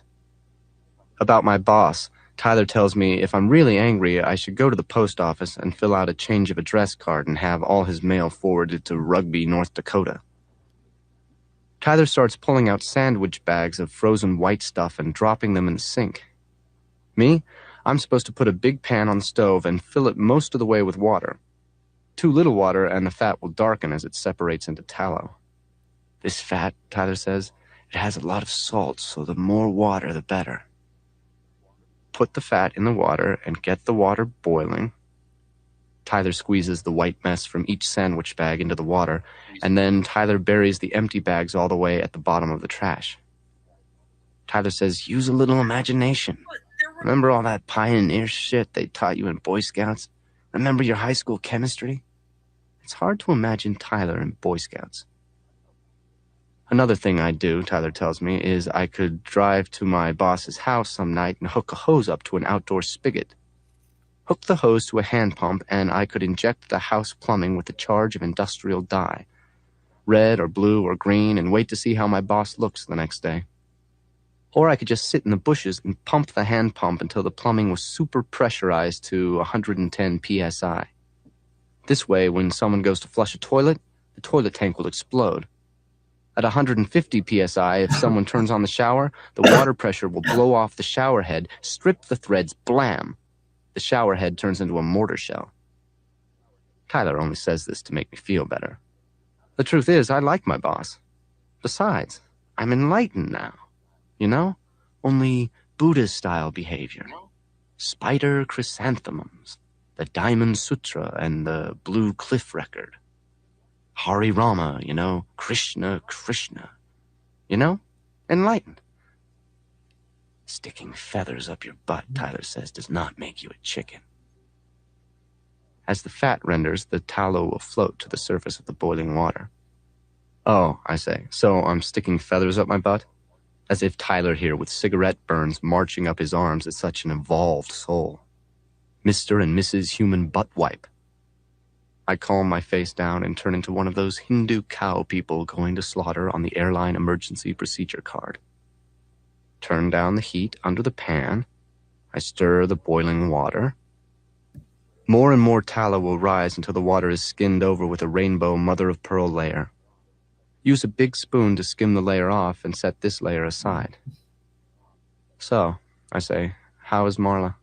About my boss, Tyler tells me if I'm really angry, I should go to the post office and fill out a change of address card and have all his mail forwarded to Rugby, North Dakota. Tyler starts pulling out sandwich bags of frozen white stuff and dropping them in the sink. Me, I'm supposed to put a big pan on the stove and fill it most of the way with water. Too little water and the fat will darken as it separates into tallow. This fat, Tyler says, it has a lot of salt, so the more water, the better. Put the fat in the water and get the water boiling. Tyler squeezes the white mess from each sandwich bag into the water, and then Tyler buries the empty bags all the way at the bottom of the trash. Tyler says, use a little imagination. Remember all that pioneer shit they taught you in Boy Scouts? Remember your high school chemistry? It's hard to imagine Tyler in Boy Scouts. Another thing I'd do, Tyler tells me, is I could drive to my boss's house some night and hook a hose up to an outdoor spigot. Hook the hose to a hand pump, and I could inject the house plumbing with a charge of industrial dye, red or blue or green, and wait to see how my boss looks the next day. Or I could just sit in the bushes and pump the hand pump until the plumbing was super pressurized to 110 psi. This way, when someone goes to flush a toilet, the toilet tank will explode. At 150 psi, if someone turns on the shower, the water pressure will blow off the shower head, strip the threads, blam! The shower head turns into a mortar shell. Tyler only says this to make me feel better. The truth is, I like my boss. Besides, I'm enlightened now. You know? Only Buddha-style behavior. Spider chrysanthemums, the Diamond Sutra, and the Blue Cliff Record. Hari Rama, you know, Krishna, Krishna. You know? Enlightened. Sticking feathers up your butt, Tyler says, does not make you a chicken. As the fat renders, the tallow will float to the surface of the boiling water. Oh, I say, so I'm sticking feathers up my butt? As if Tyler here with cigarette burns marching up his arms is such an evolved soul. Mr. and Mrs. Human Butt Wipe. I calm my face down and turn into one of those Hindu cow people going to slaughter on the airline emergency procedure card. Turn down the heat under the pan. I stir the boiling water. More and more tallow will rise until the water is skinned over with a rainbow mother-of-pearl layer. Use a big spoon to skim the layer off and set this layer aside. So, I say, how is Marla?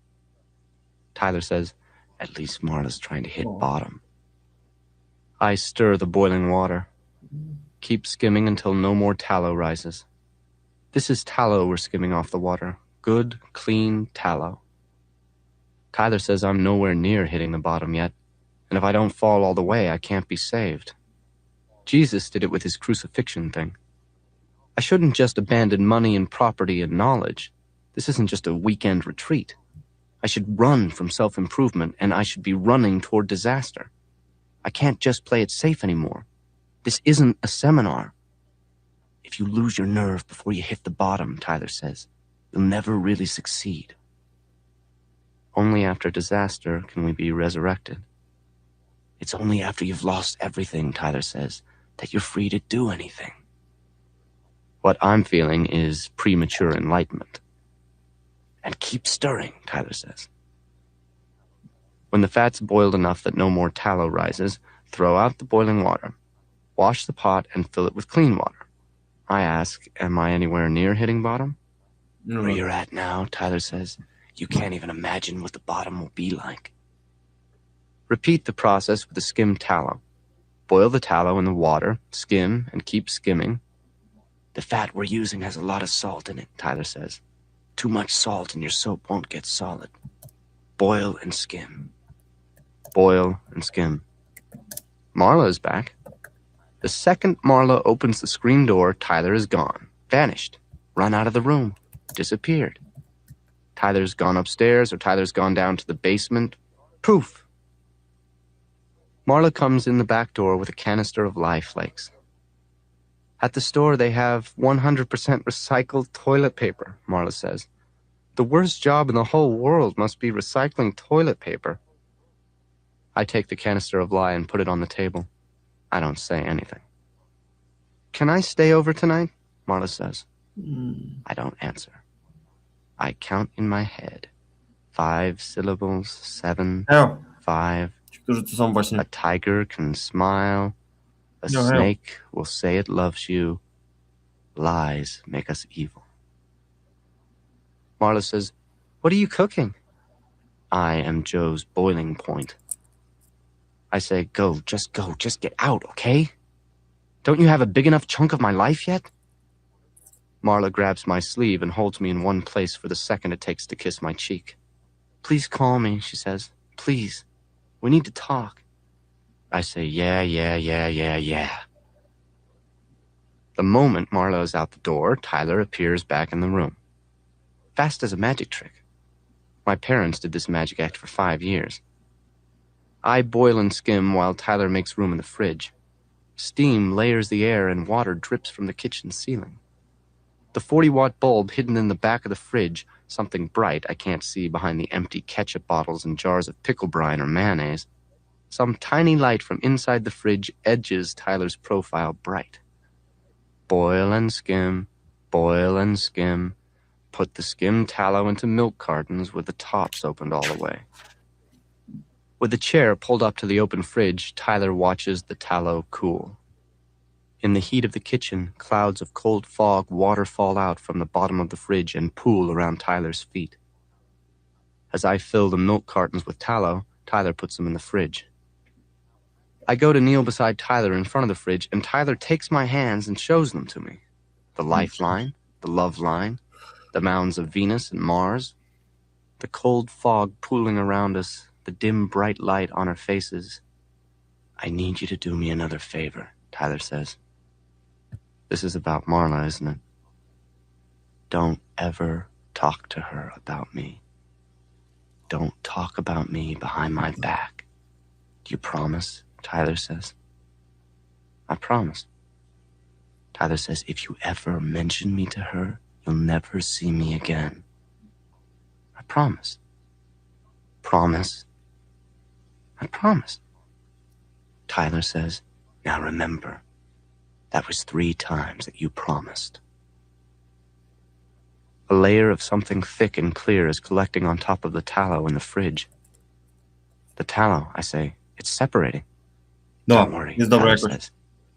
Tyler says, at least Marla's trying to hit bottom. I stir the boiling water. Keep skimming until no more tallow rises. This is tallow we're skimming off the water. Good, clean tallow. Tyler says I'm nowhere near hitting the bottom yet, and if I don't fall all the way, I can't be saved. Jesus did it with his crucifixion thing. I shouldn't just abandon money and property and knowledge. This isn't just a weekend retreat. I should run from self-improvement, and I should be running toward disaster. I can't just play it safe anymore. This isn't a seminar. If you lose your nerve before you hit the bottom, Tyler says, you'll never really succeed. Only after disaster can we be resurrected. It's only after you've lost everything, Tyler says, that you're free to do anything. What I'm feeling is premature enlightenment. And keep stirring, Tyler says. When the fat's boiled enough that no more tallow rises, throw out the boiling water. Wash the pot and fill it with clean water. I ask, am I anywhere near hitting bottom? No. Where you're at now, Tyler says, you can't even imagine what the bottom will be like. Repeat the process with the skimmed tallow. Boil the tallow in the water, skim, and keep skimming. The fat we're using has a lot of salt in it, Tyler says. Too much salt and your soap won't get solid. Boil and skim. Boil and skim. Marla is back. The second Marla opens the screen door, Tyler is gone. Vanished. Run out of the room. Disappeared. Tyler's gone upstairs, or Tyler's gone down to the basement. Poof! Marla comes in the back door with a canister of lye flakes. At the store, they have 100% recycled toilet paper, Marla says. The worst job in the whole world must be recycling toilet paper. I take the canister of lye and put it on the table. I don't say anything. Can I stay over tonight? Marla says. I don't answer. I count in my head. 5 syllables, 7, 5. Ci, którzy tu są właśnie. A tiger can smile. A snake will say it loves you. Lies make us evil. Marla says, what are you cooking? I am Joe's boiling point. I say, go, just get out, okay? Don't you have a big enough chunk of my life yet? Marla grabs my sleeve and holds me in one place for the second it takes to kiss my cheek. Please call me, she says. Please. We need to talk. I say, yeah. The moment Marla is out the door, Tyler appears back in the room. Fast as a magic trick. My parents did this magic act for 5 years. I boil and skim while Tyler makes room in the fridge. Steam layers the air and water drips from the kitchen ceiling. The 40-watt bulb hidden in the back of the fridge, something bright I can't see behind the empty ketchup bottles and jars of pickle brine or mayonnaise. Some tiny light from inside the fridge edges Tyler's profile bright. Boil and skim, boil and skim. Put the skimmed tallow into milk cartons with the tops opened all the way. With the chair pulled up to the open fridge, Tyler watches the tallow cool. In the heat of the kitchen, clouds of cold fog waterfall out from the bottom of the fridge and pool around Tyler's feet. As I fill the milk cartons with tallow, Tyler puts them in the fridge. I go to kneel beside Tyler in front of the fridge, and Tyler takes my hands and shows them to me. The lifeline, the love line, the mounds of Venus and Mars, the cold fog pooling around us, the dim bright light on our faces. I need you to do me another favor, Tyler says. This is about Marla, isn't it? Don't ever talk to her about me. Don't talk about me behind my back. Do you promise? Tyler says. I promise. Tyler says, if you ever mention me to her, you'll never see me again. I promise. Promise. I promise. Tyler says, now remember, that was 3 times that you promised. A layer of something thick and clear is collecting on top of the tallow in the fridge. The tallow, I say, it's separating. No, Don't worry, jest dobra Tyler jakoś. says.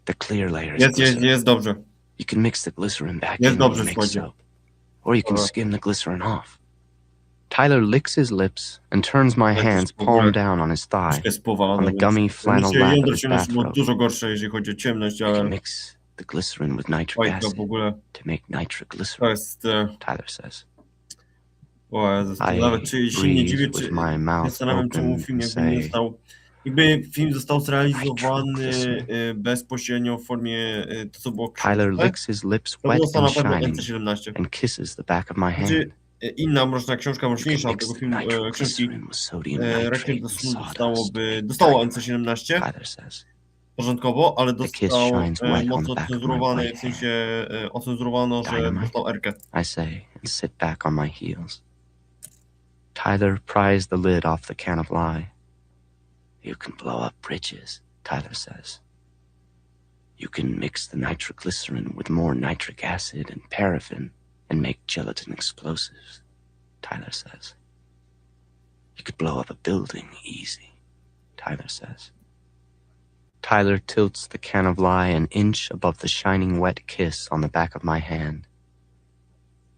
The clear layer is Jest dobrze. You can mix the glycerin back Jest in when dobrze, you make słuchajcie. soap. Or you can Dobra. skim the glycerin off. Tyler licks his lips and turns my Tak, hands w ogóle palm down on his thigh, Troszkę jest powalone, on the więc gummy flannel lap jądro of his ciemności było bathrobe. dużo gorsze, jeżeli chodzi o ciemność, You can ale mix the glycerin with nitric fajka w acid ogóle to make to nitroglycerin, jest... Tyler says. O Jezus, to I nawet czy się nie breathe dziwię, with czy my się mouth zastanawiam, czemu open film and jakby nie say, został Jakby film został zrealizowany bezpośrednio w formie to, co było Tyler książce, licks his lips to wet został and na pewno shining NC-17. and kisses the back of my Znaczy, hand. inna mroczna książka, You can mroczniejsza od mix tego the filmu, książki, nitroglycerin with sodium Requiem nitrate do and snu sawdust to make dostało dynamite, NC-17 Tyler says. porządkowo, ale The kiss dostał shines wet on the mocno back of my cenzurowane, white w hand. sensie ocenzurowano, że Dynamite, dostał Erkę. I say, and sit back on my heels. Tyler pries the lid off the can of lye. You can blow up bridges, Tyler says. You can mix the nitroglycerin with more nitric acid and paraffin and make gelatin explosives, Tyler says. You could blow up a building easy, Tyler says. Tyler tilts the can of lye an inch above the shining wet kiss on the back of my hand.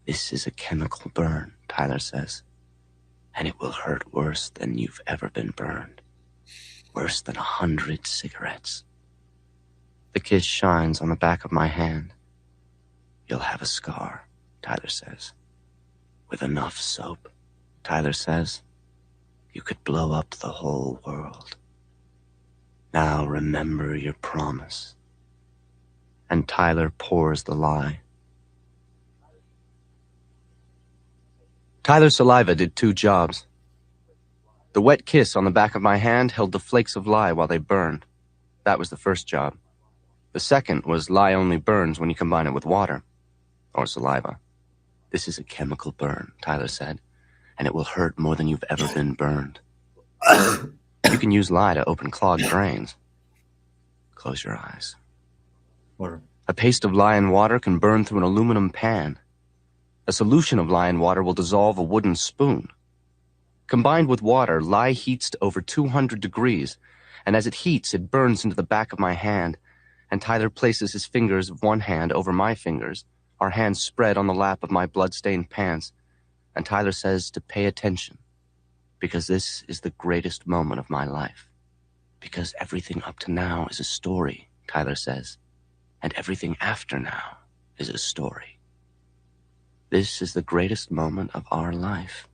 This is a chemical burn, Tyler says, and it will hurt worse than you've ever been burned. Worse than 100 cigarettes. The kiss shines on the back of my hand. You'll have a scar, Tyler says. With enough soap, Tyler says, you could blow up the whole world. Now remember your promise. And Tyler pours the lye. Tyler's saliva did 2 jobs. The wet kiss on the back of my hand held the flakes of lye while they burned. That was the first job. The second was lye only burns when you combine it with water. Or saliva. This is a chemical burn, Tyler said, and it will hurt more than you've ever been burned. You can use lye to open clogged drains. Close your eyes. Water. A paste of lye and water can burn through an aluminum pan. A solution of lye and water will dissolve a wooden spoon. Combined with water, lye heats to over 200 degrees, and as it heats, it burns into the back of my hand, and Tyler places his fingers of one hand over my fingers, our hands spread on the lap of my blood-stained pants, and Tyler says to pay attention, because this is the greatest moment of my life. Because everything up to now is a story, Tyler says, and everything after now is a story. This is the greatest moment of our life.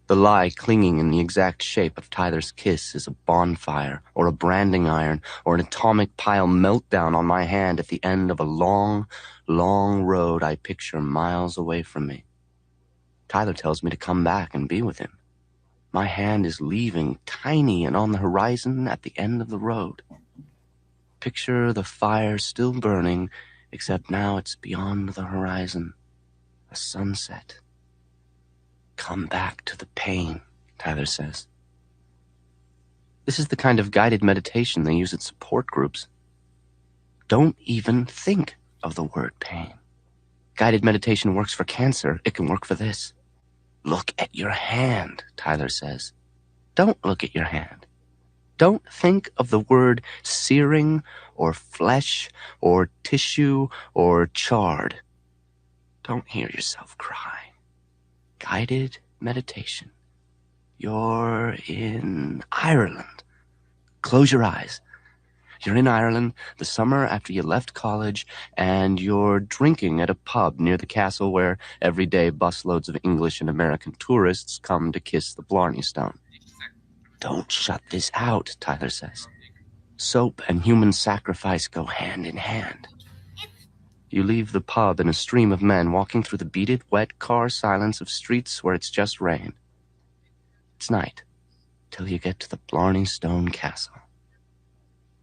The lye clinging in the exact shape of Tyler's kiss is a bonfire or a branding iron or an atomic pile meltdown on my hand at the end of a long, long road I picture miles away from me. Tyler tells me to come back and be with him. My hand is leaving, tiny and on the horizon at the end of the road. Picture the fire still burning, except now it's beyond the horizon. A sunset. Come back to the pain, Tyler says. This is the kind of guided meditation they use at support groups. Don't even think of the word pain. Guided meditation works for cancer. It can work for this. Look at your hand, Tyler says. Don't look at your hand. Don't think of the word searing or flesh or tissue or charred. Don't hear yourself cry. Guided meditation. You're in Ireland. Close your eyes. You're in Ireland the summer after you left college, and you're drinking at a pub near the castle where every day busloads of English and American tourists come to kiss the Blarney Stone. Don't shut this out, Tyler says. Soap and human sacrifice go hand in hand. You leave the pub in a stream of men walking through the beaded, wet car silence of streets where it's just rain. It's night, till you get to the Blarney Stone Castle.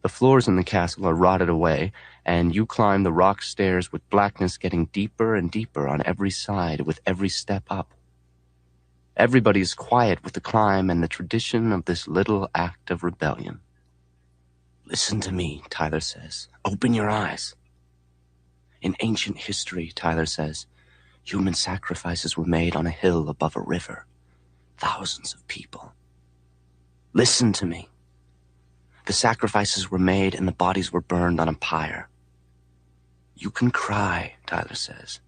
The floors in the castle are rotted away, and you climb the rock stairs with blackness getting deeper and deeper on every side with every step up. Everybody's quiet with the climb and the tradition of this little act of rebellion. Listen to me, Tyler says. Open your eyes. In ancient history, Tyler says, human sacrifices were made on a hill above a river. Thousands of people. Listen to me. The sacrifices were made and the bodies were burned on a pyre. You can cry, Tyler says.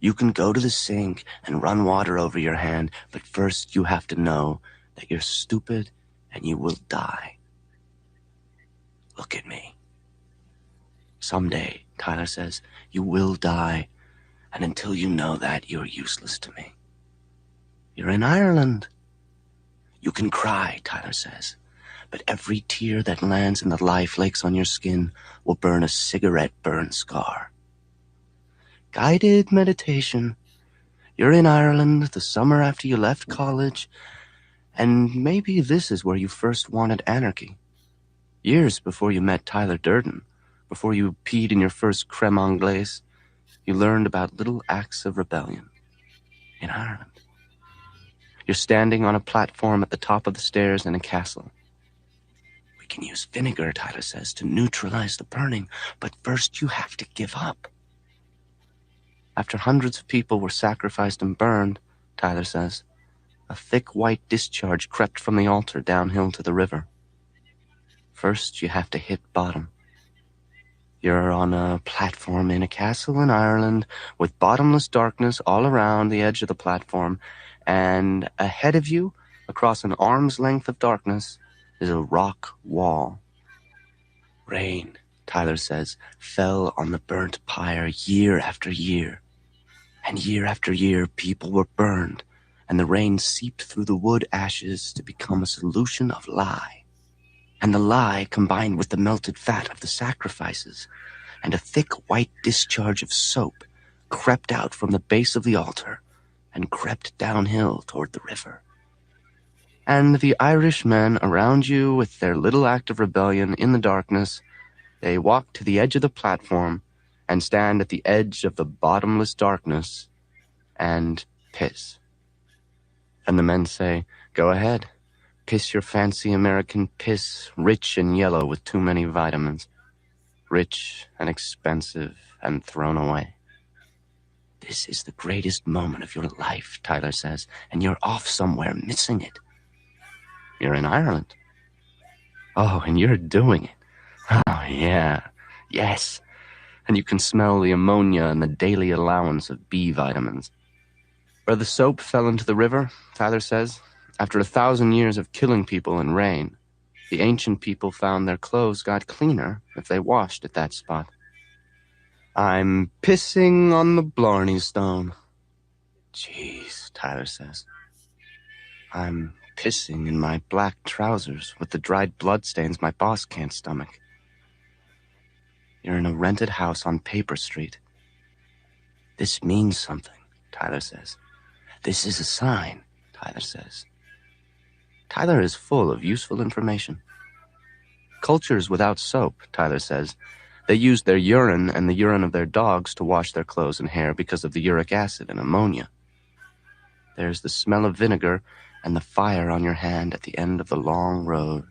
You can go to the sink and run water over your hand, but first you have to know that you're stupid and you will die. Look at me. Someday, Tyler says, you will die, and until you know that, you're useless to me. You're in Ireland. You can cry, Tyler says, but every tear that lands in the lye flakes on your skin will burn a cigarette burn scar. Guided meditation. You're in Ireland the summer after you left college, and maybe this is where you first wanted anarchy. Years before you met Tyler Durden, before you peed in your first creme anglaise, you learned about little acts of rebellion in Ireland. You're standing on a platform at the top of the stairs in a castle. We can use vinegar, Tyler says, to neutralize the burning, but first you have to give up. After hundreds of people were sacrificed and burned, Tyler says, a thick white discharge crept from the altar downhill to the river. First, you have to hit bottom. You're on a platform in a castle in Ireland with bottomless darkness all around the edge of the platform, and ahead of you, across an arm's length of darkness, is a rock wall. Rain, Tyler says, fell on the burnt pyre year after year. And year after year, people were burned, and the rain seeped through the wood ashes to become a solution of lye. And the lye combined with the melted fat of the sacrifices, and a thick white discharge of soap crept out from the base of the altar and crept downhill toward the river. And the Irish men around you with their little act of rebellion in the darkness, they walk to the edge of the platform and stand at the edge of the bottomless darkness and piss. And the men say, go ahead, piss your fancy American piss, rich and yellow with too many vitamins. Rich and expensive and thrown away. This is the greatest moment of your life, Tyler says, and you're off somewhere missing it. You're in Ireland. Oh, and you're doing it. Oh, yeah. Yes. And you can smell the ammonia and the daily allowance of B vitamins. Where the soap fell into the river, Tyler says, after 1,000 years of killing people in rain, the ancient people found their clothes got cleaner if they washed at that spot. I'm pissing on the Blarney Stone. Jeez, Tyler says. I'm pissing in my black trousers with the dried bloodstains my boss can't stomach. You're in a rented house on Paper Street. This means something, Tyler says. This is a sign, Tyler says. Tyler is full of useful information. Cultures without soap, Tyler says, they use their urine and the urine of their dogs to wash their clothes and hair because of the uric acid and ammonia. There's the smell of vinegar, and the fire on your hand at the end of the long road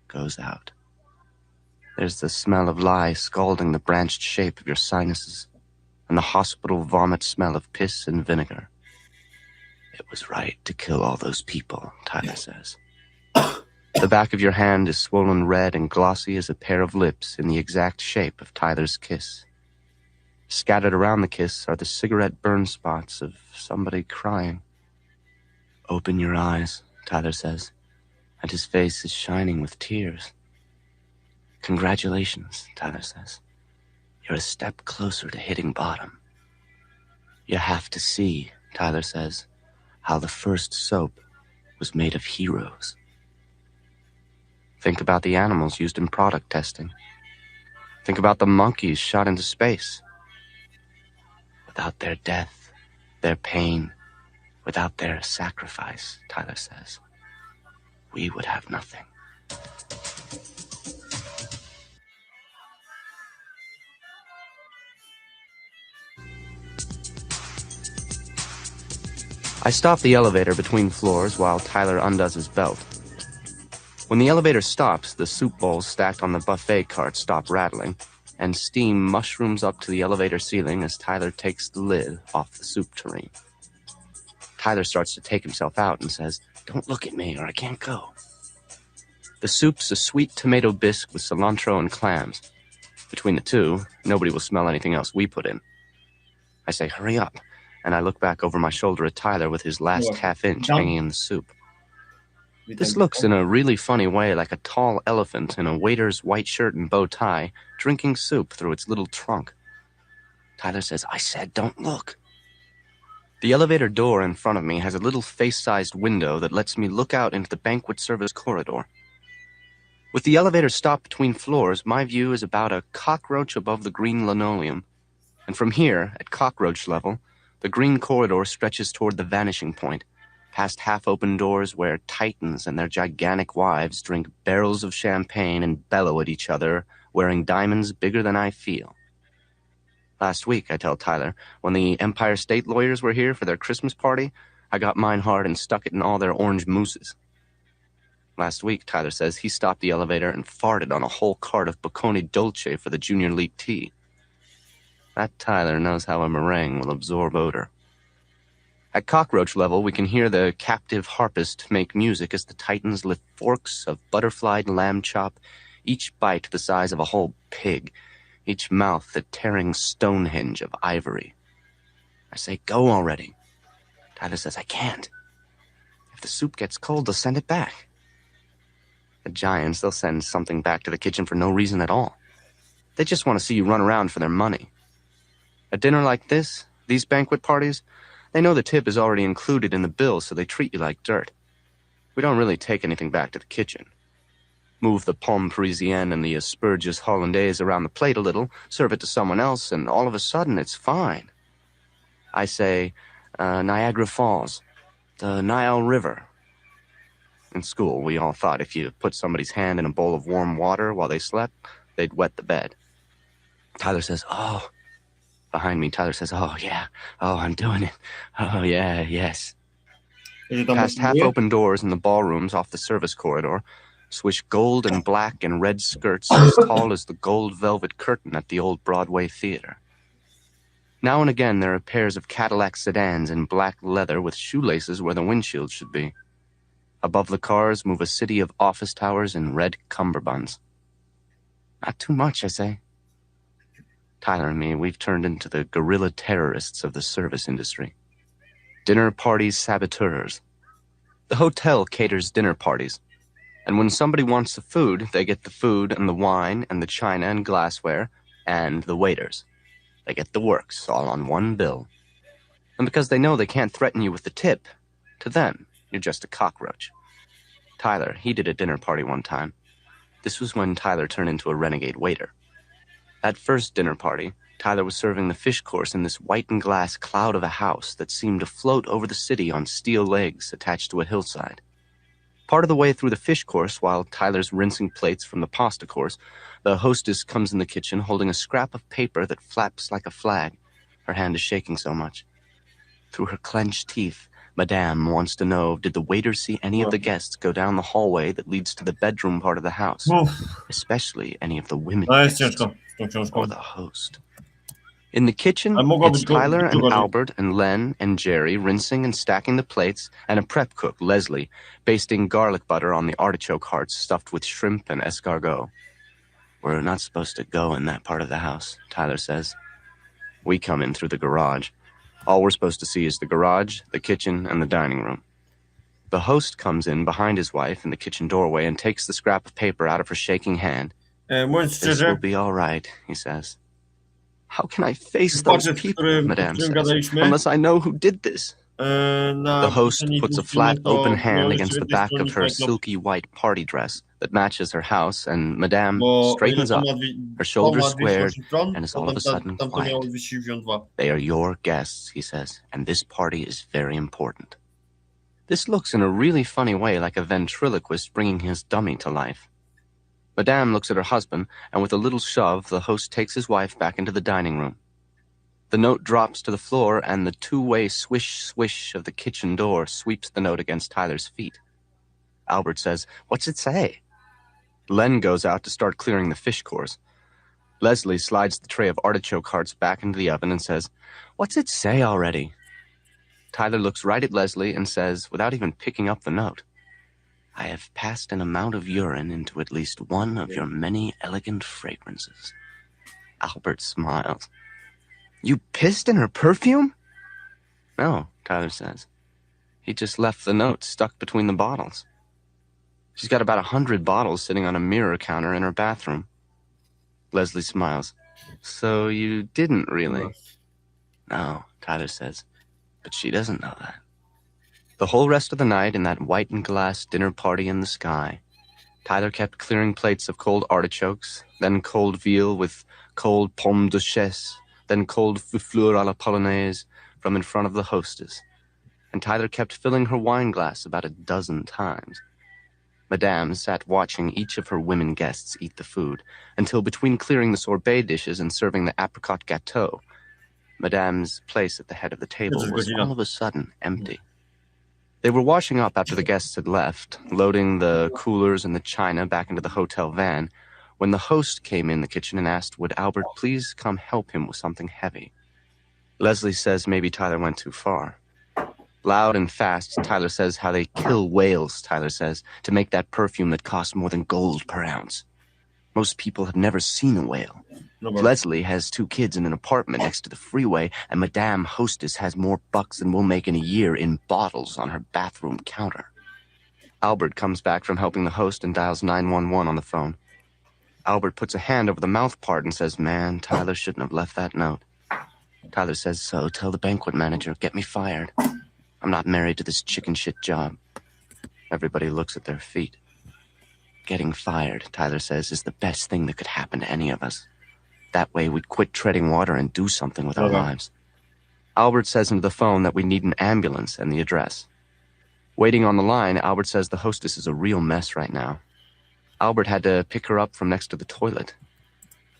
goes out. There's the smell of lye scalding the branched shape of your sinuses, and the hospital vomit smell of piss and vinegar. It was right to kill all those people, Tyler says. The back of your hand is swollen red and glossy as a pair of lips in the exact shape of Tyler's kiss. Scattered around the kiss are the cigarette burn spots of somebody crying. Open your eyes, Tyler says, and his face is shining with tears. Congratulations, Tyler says. You're a step closer to hitting bottom. You have to see, Tyler says, how the first soap was made of heroes. Think about the animals used in product testing. Think about the monkeys shot into space. Without their death, their pain, without their sacrifice, Tyler says, we would have nothing. I stop the elevator between floors while Tyler undoes his belt. When the elevator stops, the soup bowls stacked on the buffet cart stop rattling, and steam mushrooms up to the elevator ceiling as Tyler takes the lid off the soup tureen. Tyler starts to take himself out and says, don't look at me or I can't go. The soup's a sweet tomato bisque with cilantro and clams. Between the two, nobody will smell anything else we put in. I say, hurry up, and I look back over my shoulder at Tyler with his last half-inch hanging in the soup. This looks in a really funny way like a tall elephant in a waiter's white shirt and bow tie drinking soup through its little trunk. Tyler says, I said don't look. The elevator door in front of me has a little face-sized window that lets me look out into the banquet service corridor. With the elevator stopped between floors, my view is about a cockroach above the green linoleum. And from here, at cockroach level, the green corridor stretches toward the vanishing point, past half-open doors where titans and their gigantic wives drink barrels of champagne and bellow at each other, wearing diamonds bigger than I feel. Last week, I tell Tyler, when the Empire State lawyers were here for their Christmas party, I got mine hard and stuck it in all their orange mousses. Last week, Tyler says, he stopped the elevator and farted on a whole cart of Bocconi Dolce for the Junior League tea. That Tyler knows how a meringue will absorb odor. At cockroach level, we can hear the captive harpist make music as the titans lift forks of butterflied lamb chop, each bite the size of a whole pig, each mouth the tearing Stonehenge of ivory. I say, go already. Tyler says, I can't. If the soup gets cold, they'll send it back. The giants, they'll send something back to the kitchen for no reason at all. They just want to see you run around for their money. A dinner like this, these banquet parties, they know the tip is already included in the bill, so they treat you like dirt. We don't really take anything back to the kitchen. Move the pomme parisienne and the asperges hollandaise around the plate a little, serve it to someone else, and all of a sudden it's fine. I say, Niagara Falls, the Nile River. In school, we all thought if you put somebody's hand in a bowl of warm water while they slept, they'd wet the bed. Tyler says, oh. Behind me, Tyler says, oh, yeah. Oh, I'm doing it. Oh, yeah, yes. Past half-open doors in the ballrooms off the service corridor, swish gold and black and red skirts as tall as the gold velvet curtain at the old Broadway theater. Now and again, there are pairs of Cadillac sedans in black leather with shoelaces where the windshield should be. Above the cars move a city of office towers in red cummerbunds. Not too much, I say. Tyler and me, we've turned into the guerrilla terrorists of the service industry. Dinner parties saboteurs. The hotel caters dinner parties. And when somebody wants the food, they get the food and the wine and the china and glassware and the waiters. They get the works all on one bill. And because they know they can't threaten you with the tip, to them, you're just a cockroach. Tyler, he did a dinner party one time. This was when Tyler turned into a renegade waiter. That first dinner party, Tyler was serving the fish course in this white and glass cloud of a house that seemed to float over the city on steel legs attached to a hillside. Part of the way through the fish course, while Tyler's rinsing plates from the pasta course, the hostess comes in the kitchen holding a scrap of paper that flaps like a flag. Her hand is shaking so much. Through her clenched teeth, Madame wants to know, did the waiter see any of the guests go down the hallway that leads to the bedroom part of the house? Especially any of the women jest guests ciężko z tą książką. or the host. In the kitchen, Ale mogła it's być Tyler and gorzej. Albert and Len and Jerry rinsing and stacking the plates, and a prep cook, Leslie, basting garlic butter on the artichoke hearts stuffed with shrimp and escargot. We're not supposed to go in that part of the house, Tyler says. We come in through the garage. All we're supposed to see is the garage, the kitchen, and the dining room. The host comes in behind his wife in the kitchen doorway and takes the scrap of paper out of her shaking hand. Mówiąc This szczerze, will be all right, he says. How can I face facet, those people, Madame says, gadaliśmy, unless I know who did this? na The host poprzedniej puts a filmie, flat, to open hand były against the świetne back of her stronnictwo, silky white party dress that matches her house, and Madame bo straightens to up, ma her shoulders to ma squared, 208 stron, and is to all of a sudden tamto miało quiet. 272. They are your guests, he says, and this party is very important. This looks in a really funny way like a ventriloquist bringing his dummy to life. Madame looks at her husband, and with a little shove, the host takes his wife back into the dining room. The note drops to the floor, and the two-way swish-swish of the kitchen door sweeps the note against Tyler's feet. Albert says, "What's it say?" Len goes out to start clearing the fish course. Leslie slides the tray of artichoke hearts back into the oven and says, "What's it say already?" Tyler looks right at Leslie and says, without even picking up the note, "I have passed an amount of urine into at least one of your many elegant fragrances." Albert smiles. "You pissed in her perfume?" "No," Tyler says. "He just left the note stuck between the bottles. She's got about 100 bottles sitting on a mirror counter in her bathroom." Leslie smiles. "So you didn't really?" "No," Tyler says. But she doesn't know that. The whole rest of the night in that white and glass dinner party in the sky, Tyler kept clearing plates of cold artichokes, then cold veal with cold pomme de chaise, then cold fleur à la polonaise from in front of the hostess. And Tyler kept filling her wine glass about a dozen times. Madame sat watching each of her women guests eat the food, until between clearing the sorbet dishes and serving the apricot gâteau, Madame's place at the head of the table was all of a sudden empty. They were washing up after the guests had left, loading the coolers and the china back into the hotel van, when the host came in the kitchen and asked, would Albert please come help him with something heavy? Leslie says maybe Tyler went too far. Loud and fast, Tyler says how they kill whales, Tyler says, to make that perfume that costs more than gold per ounce. Most people have never seen a whale. Leslie has 2 kids in an apartment next to the freeway, and Madame Hostess has more bucks than we'll make in a year in bottles on her bathroom counter. Albert comes back from helping the host and dials 911 on the phone. Albert puts a hand over the mouth part and says, man, Tyler shouldn't have left that note. Tyler says, so tell the banquet manager, get me fired. I'm not married to this chicken shit job. Everybody looks at their feet. Getting fired, Tyler says, is the best thing that could happen to any of us. That way we'd quit treading water and do something with our lives. Albert says into the phone that we need an ambulance and the address. Waiting on the line, Albert says the hostess is a real mess right now. Albert had to pick her up from next to the toilet.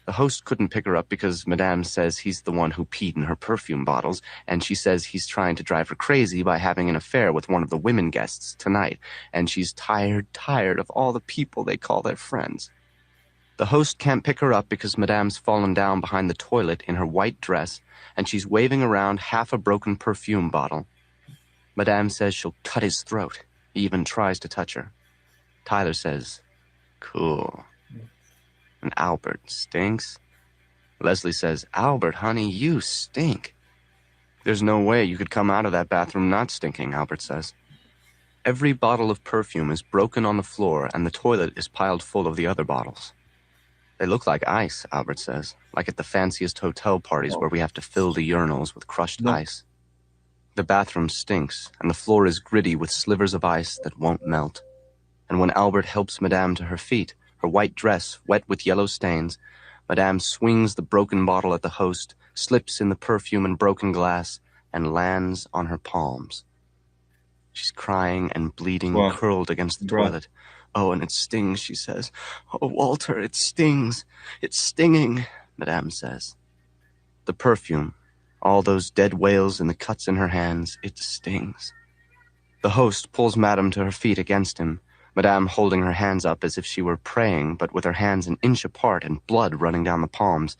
The host couldn't pick her up because Madame says he's the one who peed in her perfume bottles, and she says he's trying to drive her crazy by having an affair with one of the women guests tonight, and she's tired of all the people they call their friends. The host can't pick her up because Madame's fallen down behind the toilet in her white dress, and she's waving around half a broken perfume bottle. Madame says she'll cut his throat. He even tries to touch her. Tyler says, cool. And Albert stinks. Leslie says, Albert, honey, you stink. There's no way you could come out of that bathroom not stinking, Albert says. Every bottle of perfume is broken on the floor, and the toilet is piled full of the other bottles. They look like ice, Albert says, like at the fanciest hotel parties where we have to fill the urinals with crushed ice. The bathroom stinks, and the floor is gritty with slivers of ice that won't melt. And when Albert helps Madame to her feet, her white dress wet with yellow stains, Madame swings the broken bottle at the host, slips in the perfume and broken glass, and lands on her palms. She's crying and bleeding, curled against the toilet. Oh, and it stings, she says. Oh, Walter, it stings. It's stinging, Madame says. The perfume, all those dead whales and the cuts in her hands, it stings. The host pulls Madame to her feet against him, Madame holding her hands up as if she were praying, but with her hands an inch apart and blood running down the palms,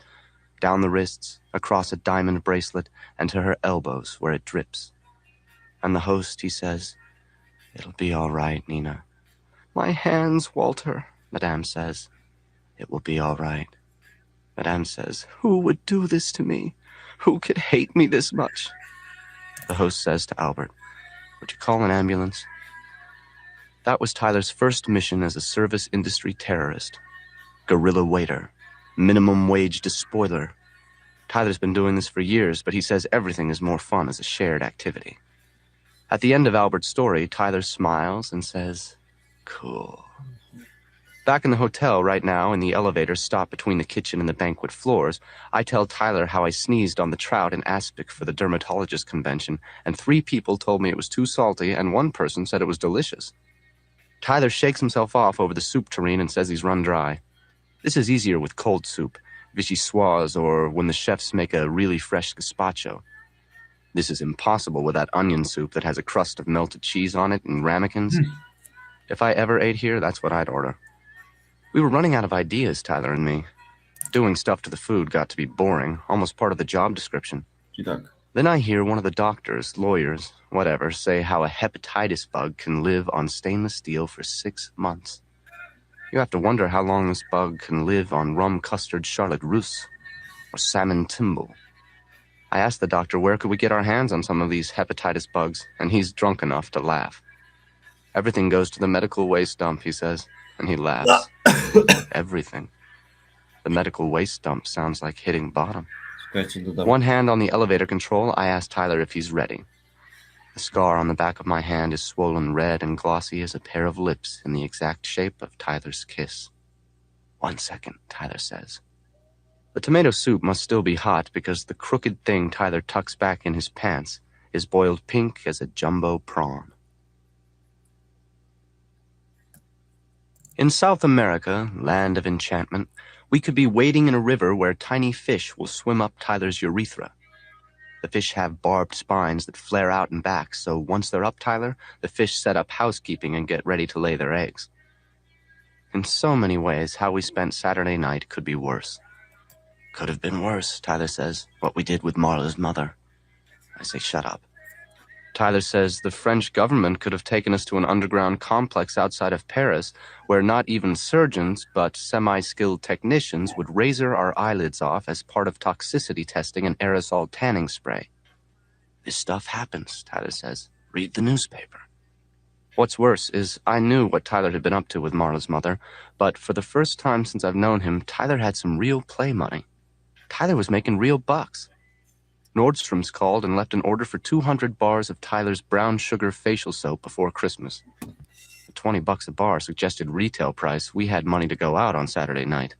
down the wrists, across a diamond bracelet, and to her elbows where it drips. And the host, he says, it'll be all right, Nina. My hands, Walter, Madame says. It will be all right. Madame says, who would do this to me? Who could hate me this much? The host says to Albert, would you call an ambulance? That was Tyler's first mission as a service industry terrorist. Guerrilla waiter. Minimum wage despoiler. Tyler's been doing this for years, but he says everything is more fun as a shared activity. At the end of Albert's story, Tyler smiles and says, cool. Back in the hotel right now, in the elevator stop between the kitchen and the banquet floors, I tell Tyler how I sneezed on the trout in aspic for the dermatologist convention, and 3 people told me it was too salty, and 1 person said it was delicious. Tyler shakes himself off over the soup tureen and says he's run dry. This is easier with cold soup, vichyssoise, or when the chefs make a really fresh gazpacho. This is impossible with that onion soup that has a crust of melted cheese on it and ramekins. If I ever ate here, that's what I'd order. We were running out of ideas, Tyler and me. Doing stuff to the food got to be boring, almost part of the job description. Then I hear one of the doctors, lawyers, whatever, say how a hepatitis bug can live on stainless steel for 6 months. You have to wonder how long this bug can live on rum custard charlotte russe or salmon timbal. I asked the doctor where could we get our hands on some of these hepatitis bugs, and he's drunk enough to laugh. Everything goes to the medical waste dump, he says, and he laughs. Everything. The medical waste dump sounds like hitting bottom. One hand on the elevator control, I asked Tyler if he's ready. The scar on the back of my hand is swollen red and glossy as a pair of lips in the exact shape of Tyler's kiss. 1 second, Tyler says. The tomato soup must still be hot because the crooked thing Tyler tucks back in his pants is boiled pink as a jumbo prawn. In South America, land of enchantment, we could be wading in a river where tiny fish will swim up Tyler's urethra. The fish have barbed spines that flare out and back, so once they're up Tyler, the fish set up housekeeping and get ready to lay their eggs. In so many ways, how we spent Saturday night could be worse. Could have been worse, Tyler says, what we did with Marla's mother. I say, shut up. Tyler says the French government could have taken us to an underground complex outside of Paris where not even surgeons, but semi-skilled technicians would razor our eyelids off as part of toxicity testing and aerosol tanning spray. This stuff happens, Tyler says. Read the newspaper. What's worse is I knew what Tyler had been up to with Marla's mother, but for the first time since I've known him, Tyler had some real play money. Tyler was making real bucks. Nordstrom's called and left an order for 200 bars of Tyler's brown sugar facial soap before Christmas. At $20 a bar suggested retail price, we had money to go out on Saturday night.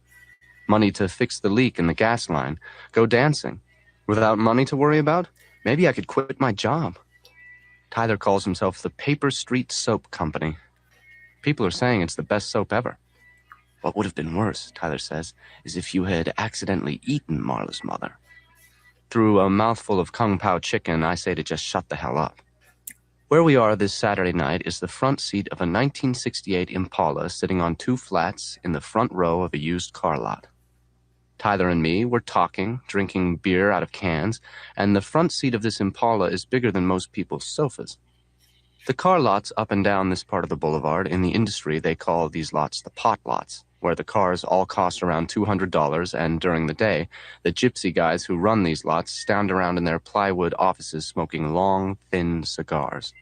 Money to fix the leak in the gas line, go dancing. Without money to worry about, maybe I could quit my job. Tyler calls himself the Paper Street Soap Company. People are saying it's the best soap ever. What would have been worse, Tyler says, is if you had accidentally eaten Marla's mother. Through a mouthful of Kung Pao chicken, I say to just shut the hell up. Where we are this Saturday night is the front seat of a 1968 Impala sitting on 2 flats in the front row of a used car lot. Tyler and me were talking, drinking beer out of cans, and the front seat of this Impala is bigger than most people's sofas. The car lots up and down this part of the boulevard, in the industry they call these lots the pot lots, where the cars all cost around $200, and during the day, the gypsy guys who run these lots stand around in their plywood offices smoking long, thin cigars.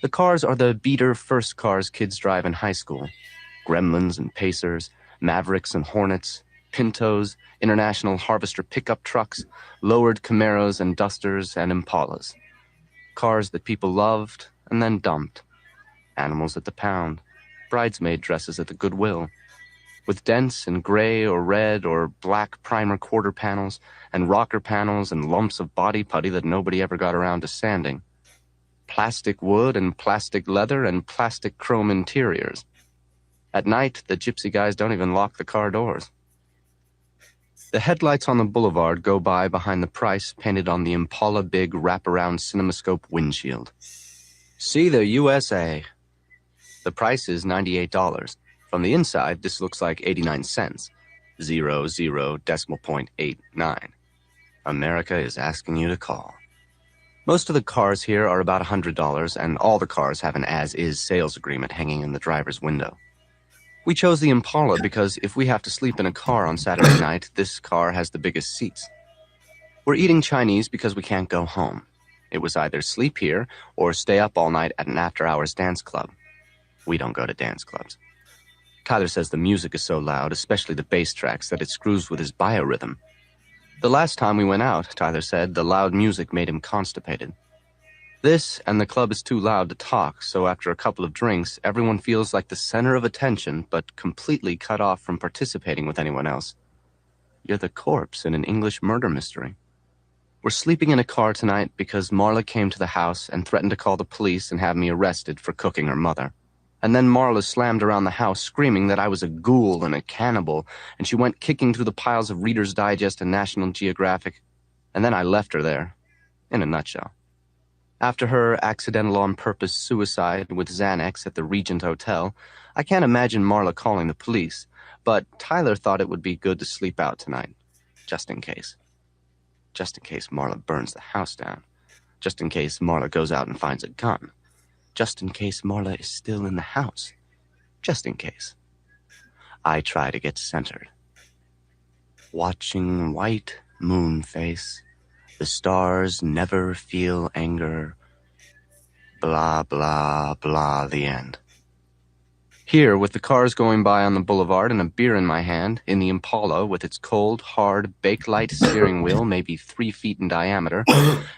The cars are the beater first cars kids drive in high school. Gremlins and Pacers, Mavericks and Hornets, Pintos, International Harvester pickup trucks, lowered Camaros and Dusters and Impalas. Cars that people loved and then dumped. Animals at the pound. Bridesmaid dresses at the Goodwill. With dents in gray or red or black primer quarter panels and rocker panels and lumps of body putty that nobody ever got around to sanding. Plastic wood and plastic leather and plastic chrome interiors. At night, the gypsy guys don't even lock the car doors. The headlights on the boulevard go by behind the price painted on the Impala Big wraparound cinemascope windshield. See the USA. The price is $98. From the inside, this looks like 89 cents. 00.89. America is asking you to call. Most of the cars here are about $100, and all the cars have an as-is sales agreement hanging in the driver's window. We chose the Impala because if we have to sleep in a car on Saturday night, this car has the biggest seats. We're eating Chinese because we can't go home. It was either sleep here or stay up all night at an after-hours dance club. We don't go to dance clubs. Tyler says the music is so loud, especially the bass tracks, that it screws with his biorhythm. The last time we went out, Tyler said, the loud music made him constipated. This and the club is too loud to talk, so after a couple of drinks, everyone feels like the center of attention, but completely cut off from participating with anyone else. You're the corpse in an English murder mystery. We're sleeping in a car tonight because Marla came to the house and threatened to call the police and have me arrested for cooking her mother. And then Marla slammed around the house screaming that I was a ghoul and a cannibal, and she went kicking through the piles of Reader's Digest and National Geographic. And then I left her there, in a nutshell. After her accidental-on-purpose suicide with Xanax at the Regent Hotel, I can't imagine Marla calling the police, but Tyler thought it would be good to sleep out tonight, just in case. Just in case Marla burns the house down. Just in case Marla goes out and finds a gun. Just in case Marla is still in the house. Just in case. I try to get centered. Watching white moon face, the stars never feel anger. Blah, blah, blah, the end. Here, with the cars going by on the boulevard and a beer in my hand, in the Impala with its cold, hard, Bakelite steering wheel maybe 3 feet in diameter,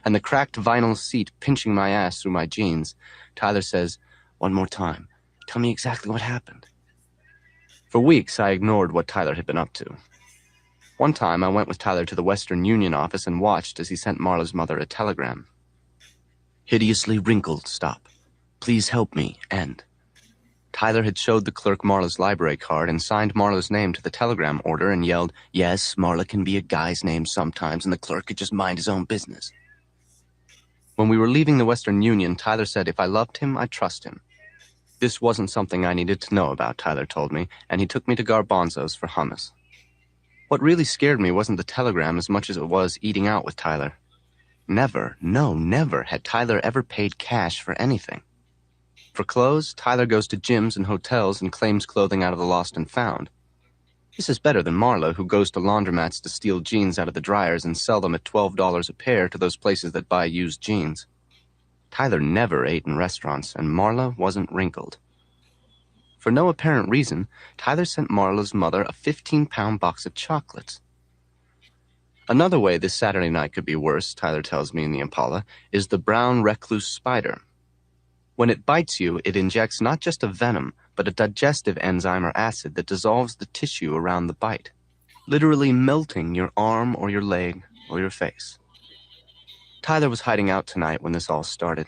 and the cracked vinyl seat pinching my ass through my jeans, Tyler says, "One more time, tell me exactly what happened." For weeks, I ignored what Tyler had been up to. One time, I went with Tyler to the Western Union office and watched as he sent Marla's mother a telegram. "Hideously wrinkled, stop. Please help me, end." Tyler had showed the clerk Marla's library card and signed Marla's name to the telegram order and yelled, "Yes, Marla can be a guy's name sometimes, and the clerk could just mind his own business." When we were leaving the Western Union, Tyler said if I loved him, I'd trust him. This wasn't something I needed to know about, Tyler told me, and he took me to Garbanzo's for hummus. What really scared me wasn't the telegram as much as it was eating out with Tyler. Never had Tyler ever paid cash for anything. For clothes, Tyler goes to gyms and hotels and claims clothing out of the lost and found. This is better than Marla, who goes to laundromats to steal jeans out of the dryers and sell them at $12 a pair to those places that buy used jeans. Tyler never ate in restaurants, and Marla wasn't wrinkled. For no apparent reason, Tyler sent Marla's mother a 15-pound box of chocolates. Another way this Saturday night could be worse, Tyler tells me in the Impala, is the brown recluse spider. When it bites you, it injects not just a venom, but a digestive enzyme or acid that dissolves the tissue around the bite, literally melting your arm or your leg or your face. Tyler was hiding out tonight when this all started.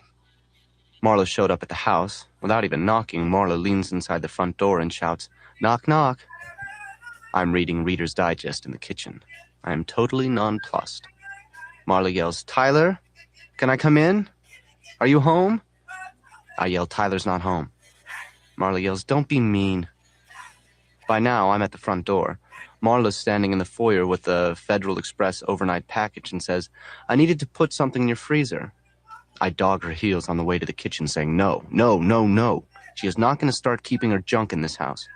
Marla showed up at the house. Without even knocking, Marla leans inside the front door and shouts, "Knock, knock." I'm reading Reader's Digest in the kitchen. I am totally nonplussed. Marla yells, "Tyler, can I come in? Are you home?" I yell, "Tyler's not home." Marla yells, "Don't be mean." By now, I'm at the front door. Marla's standing in the foyer with the Federal Express overnight package and says, "I needed to put something in your freezer." I dog her heels on the way to the kitchen saying, "No, no, no, no. She is not going to start keeping her junk in this house."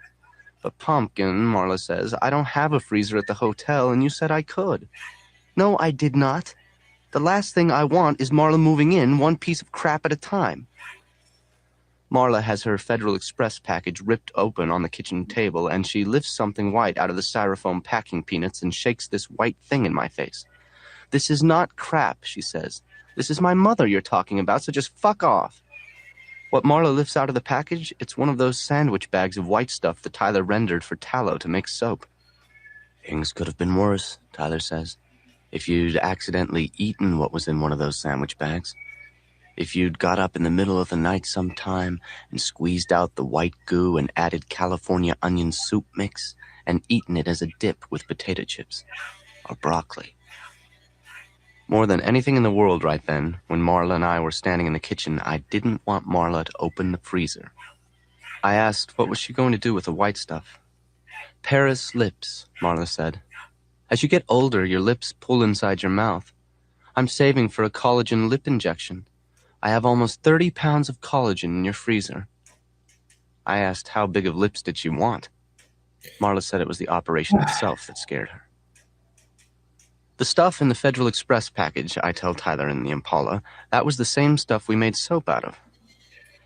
"But Pumpkin," Marla says, "I don't have a freezer at the hotel, and you said I could." "No, I did not. The last thing I want is Marla moving in one piece of crap at a time." Marla has her Federal Express package ripped open on the kitchen table, and she lifts something white out of the styrofoam packing peanuts and shakes this white thing in my face. "This is not crap," she says. "This is my mother you're talking about, so just fuck off." What Marla lifts out of the package, it's one of those sandwich bags of white stuff that Tyler rendered for tallow to make soap. "Things could have been worse," Tyler says, "if you'd accidentally eaten what was in one of those sandwich bags. If you'd got up in the middle of the night sometime and squeezed out the white goo and added California onion soup mix and eaten it as a dip with potato chips or broccoli." More than anything in the world right then, when Marla and I were standing in the kitchen, I didn't want Marla to open the freezer. I asked what was she going to do with the white stuff. "Paris lips," Marla said. "As you get older, your lips pull inside your mouth. I'm saving for a collagen lip injection. I have almost 30 pounds of collagen in your freezer." I asked how big of lips did she want. Marla said it was the operation itself that scared her. The stuff in the Federal Express package, I tell Tyler in the Impala, that was the same stuff we made soap out of.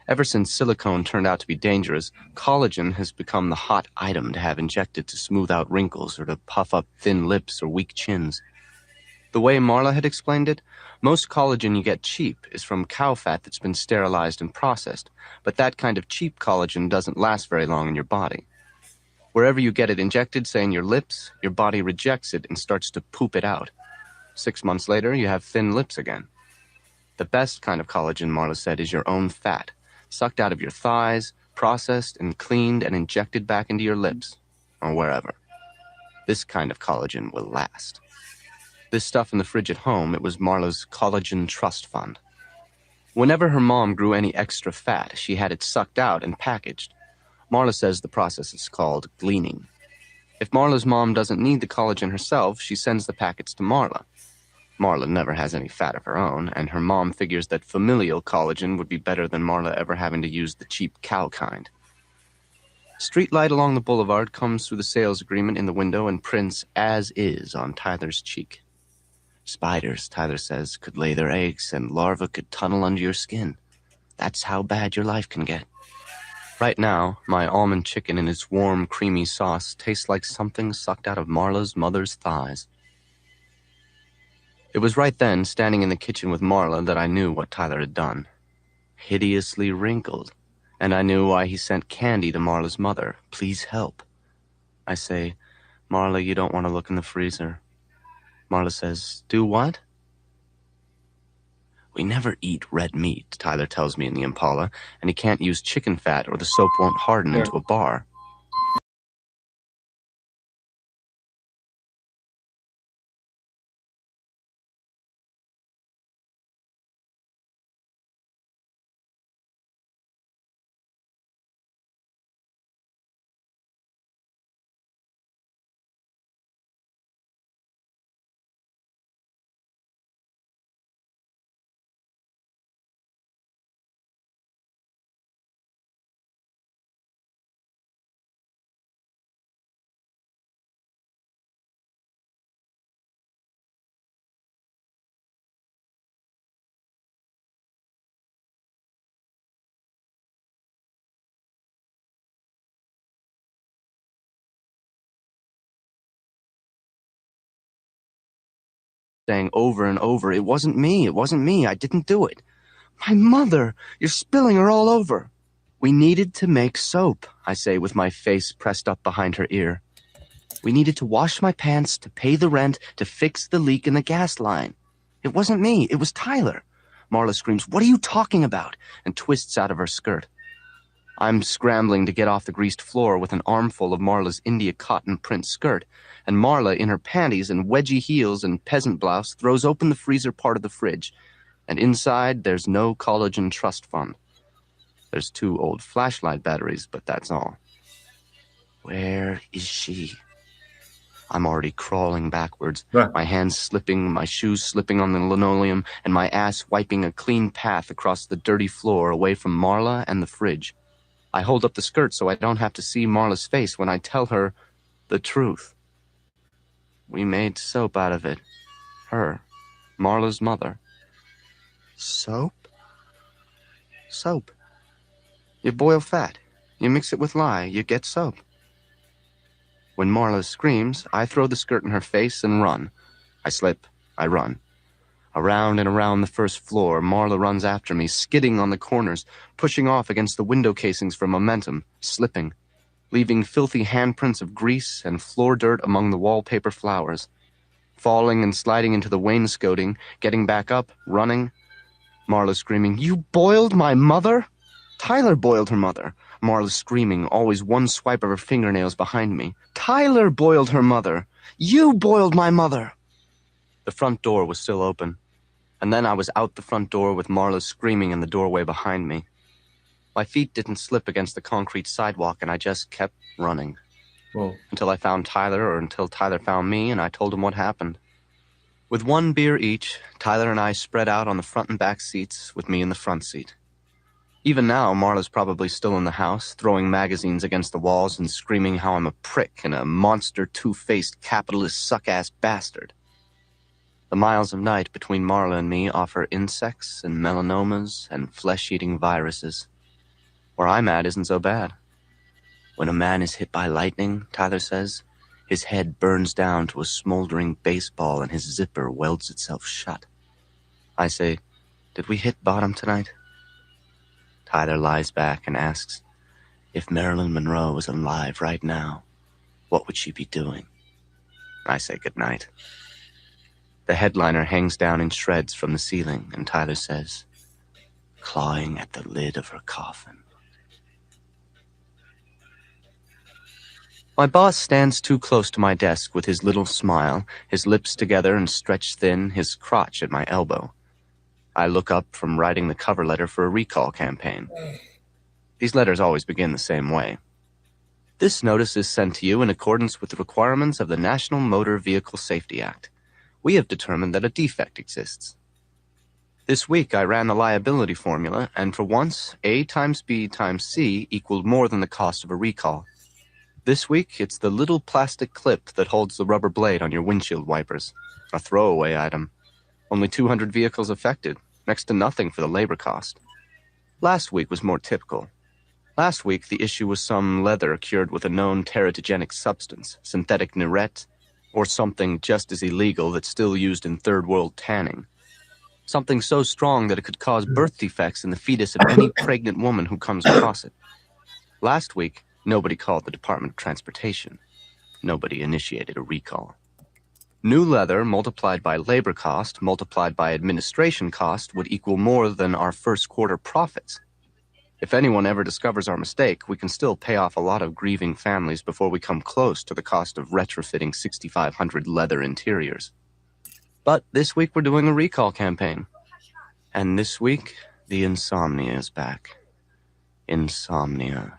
Ever since silicone turned out to be dangerous, collagen has become the hot item to have injected to smooth out wrinkles or to puff up thin lips or weak chins. The way Marla had explained it, most collagen you get cheap is from cow fat that's been sterilized and processed, but that kind of cheap collagen doesn't last very long in your body. Wherever you get it injected, say in your lips, your body rejects it and starts to poop it out. 6 months later, you have thin lips again. The best kind of collagen, Marla said, is your own fat, sucked out of your thighs, processed and cleaned and injected back into your lips, or wherever. This kind of collagen will last. This stuff in the fridge at home, it was Marla's collagen trust fund. Whenever her mom grew any extra fat, she had it sucked out and packaged. Marla says the process is called gleaning. If Marla's mom doesn't need the collagen herself, she sends the packets to Marla. Marla never has any fat of her own, and her mom figures that familial collagen would be better than Marla ever having to use the cheap cow kind. Street light along the boulevard comes through the sales agreement in the window and prints "as is" on Tyler's cheek. Spiders, Tyler says, could lay their eggs and larvae could tunnel under your skin. That's how bad your life can get. Right now, my almond chicken in its warm, creamy sauce tastes like something sucked out of Marla's mother's thighs. It was right then, standing in the kitchen with Marla, that I knew what Tyler had done. Hideously wrinkled. And I knew why he sent candy to Marla's mother. Please help. I say, Marla, you don't want to look in the freezer. Marla says, do what? We never eat red meat, Tyler tells me in the Impala, and he can't use chicken fat or the soap won't harden Yeah. into a bar. Saying over and over, it wasn't me, I didn't do it. My mother, you're spilling her all over. We needed to make soap, I say with my face pressed up behind her ear. We needed to wash my pants, to pay the rent, to fix the leak in the gas line. It wasn't me, it was Tyler. Marla screams, what are you talking about? And twists out of her skirt. I'm scrambling to get off the greased floor with an armful of Marla's India cotton print skirt, and Marla, in her panties and wedgie heels and peasant blouse, throws open the freezer part of the fridge, and inside there's no collagen trust fund. There's 2 old flashlight batteries, but that's all. Where is she? I'm already crawling backwards, Yeah. my hands slipping, my shoes slipping on the linoleum, and my ass wiping a clean path across the dirty floor away from Marla and the fridge. I hold up the skirt so I don't have to see Marla's face when I tell her the truth. We made soap out of it. Her, Marla's mother. Soap? Soap. You boil fat. You mix it with lye. You get soap. When Marla screams, I throw the skirt in her face and run. I slip. I run. Around and around the first floor, Marla runs after me, skidding on the corners, pushing off against the window casings for momentum, slipping, leaving filthy handprints of grease and floor dirt among the wallpaper flowers, falling and sliding into the wainscoting, getting back up, running. Marla screaming, you boiled my mother? Tyler boiled her mother. Marla screaming, always one swipe of her fingernails behind me. Tyler boiled her mother. You boiled my mother. The front door was still open, and then I was out the front door with Marla screaming in the doorway behind me. My feet didn't slip against the concrete sidewalk, and I just kept running. Whoa. Until I found Tyler, or until Tyler found me, and I told him what happened. With 1 beer each, Tyler and I spread out on the front and back seats, with me in the front seat. Even now, Marla's probably still in the house, throwing magazines against the walls and screaming how I'm a prick and a monster, two-faced, capitalist, suck-ass bastard. The miles of night between Marla and me offer insects and melanomas and flesh-eating viruses. Where I'm at isn't so bad. When a man is hit by lightning, Tyler says, his head burns down to a smoldering baseball and his zipper welds itself shut. I say, did we hit bottom tonight? Tyler lies back and asks, if Marilyn Monroe was alive right now, what would she be doing? I say goodnight. The headliner hangs down in shreds from the ceiling, and Tyler says, clawing at the lid of her coffin. My boss stands too close to my desk with his little smile, his lips together and stretched thin, his crotch at my elbow. I look up from writing the cover letter for a recall campaign. These letters always begin the same way. This notice is sent to you in accordance with the requirements of the National Motor Vehicle Safety Act. We have determined that a defect exists. This week I ran the liability formula, and for once, A times B times C equaled more than the cost of a recall. This week, it's the little plastic clip that holds the rubber blade on your windshield wipers. A throwaway item. Only 200 vehicles affected, next to nothing for the labor cost. Last week was more typical. Last week, the issue was some leather cured with a known teratogenic substance, synthetic neret, or something just as illegal that's still used in third world tanning. Something so strong that it could cause birth defects in the fetus of any pregnant woman who comes across it. Last week, nobody called the Department of Transportation. Nobody initiated a recall. New leather multiplied by labor cost multiplied by administration cost would equal more than our first quarter profits. If anyone ever discovers our mistake, we can still pay off a lot of grieving families before we come close to the cost of retrofitting 6,500 leather interiors. But this week we're doing a recall campaign. And this week, the insomnia is back. Insomnia.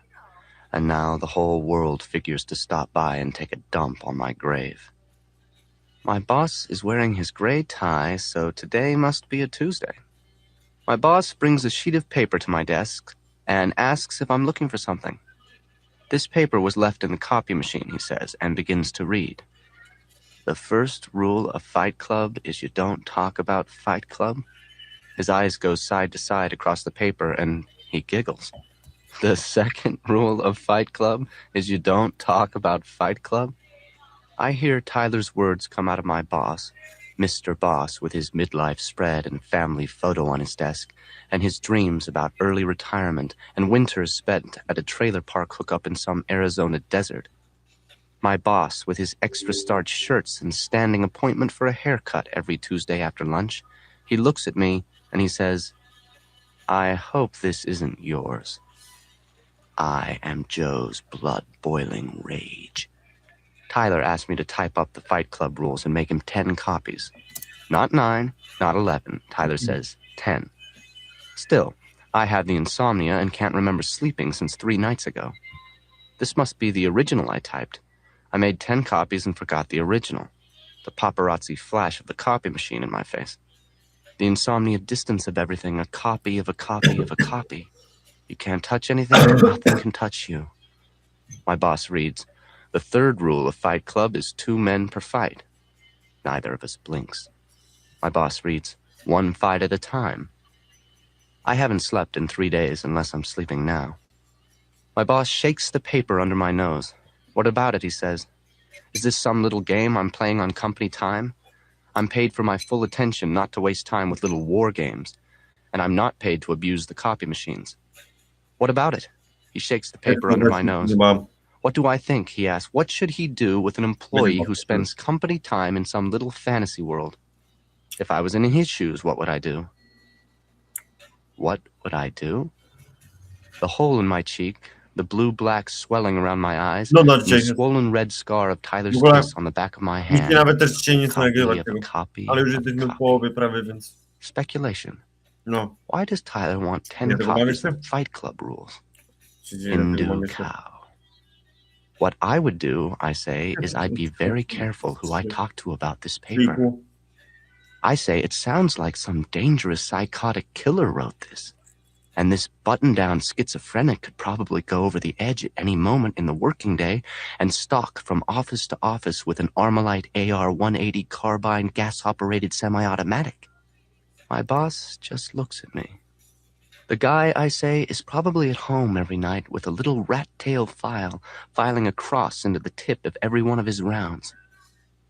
And now the whole world figures to stop by and take a dump on my grave. My boss is wearing his gray tie, so today must be a Tuesday. My boss brings a sheet of paper to my desk and asks if I'm looking for something. This paper was left in the copy machine, he says, and begins to read. The first rule of Fight Club is you don't talk about Fight Club. His eyes go side to side across the paper, and he giggles. The second rule of Fight Club is you don't talk about Fight Club. I hear Tyler's words come out of my boss, Mr. Boss, with his midlife spread and family photo on his desk, and his dreams about early retirement and winters spent at a trailer park hookup in some Arizona desert. My boss, with his extra starch shirts and standing appointment for a haircut every Tuesday after lunch, he looks at me and he says, I hope this isn't yours. I am Joe's blood-boiling rage. Tyler asked me to type up the Fight Club rules and make him 10 copies. Not 9, not 11. Tyler says 10. Still, I have the insomnia and can't remember sleeping since 3 nights ago. This must be the original I typed. I made 10 copies and forgot the original. The paparazzi flash of the copy machine in my face. The insomnia distance of everything, a copy of a copy of a copy. You can't touch anything, nothing can touch you. My boss reads, the third rule of Fight Club is 2 men per fight. Neither of us blinks. My boss reads, 1 fight at a time. I haven't slept in 3 days unless I'm sleeping now. My boss shakes the paper under my nose. What about it, he says. Is this some little game I'm playing on company time? I'm paid for my full attention not to waste time with little war games. And I'm not paid to abuse the copy machines. What about it? He shakes the paper under my nose. What do I think, he asks. What should he do with an employee who spends company time in some little fantasy world? If I was in his shoes, what would I do? What would I do? The hole in my cheek, the blue-black swelling around my eyes, and the swollen red scar of Tyler's kiss on the back of my hand. Nawet też dzisiaj nie chcę nagrywać A tego, copy ale już of a jesteśmy w copy. połowie prawie, więc Speculation. no. Why does Tyler want 10 Nie, tego mam copies jeszcze? of Fight Club rules? Siedzimy, tego mam Hindu jeszcze. cow. What I would do, I say, is I'd be very careful who I talk to about this paper. Triku. I say it sounds like some dangerous psychotic killer wrote this. And this button-down schizophrenic could probably go over the edge at any moment in the working day and stalk from office to office with an Armalite AR-180 carbine gas-operated semi-automatic. My boss just looks at me. The guy, I say, is probably at home every night with a little rat-tail file, filing a cross into the tip of every one of his rounds.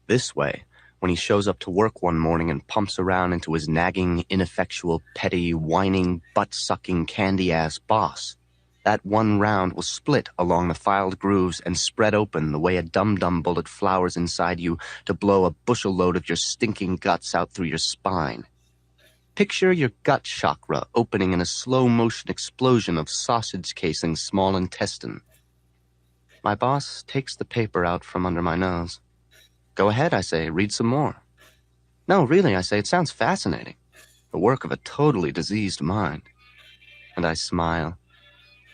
This way, when he shows up to work one morning and pumps around into his nagging, ineffectual, petty, whining, butt-sucking, candy-ass boss, that one round will split along the filed grooves and spread open the way a dum-dum bullet flowers inside you to blow a bushel load of your stinking guts out through your spine. Picture your gut chakra opening in a slow-motion explosion of sausage casing small intestine. My boss takes the paper out from under my nose. Go ahead, I say, read some more. No, really, I say, it sounds fascinating. The work of a totally diseased mind. And I smile.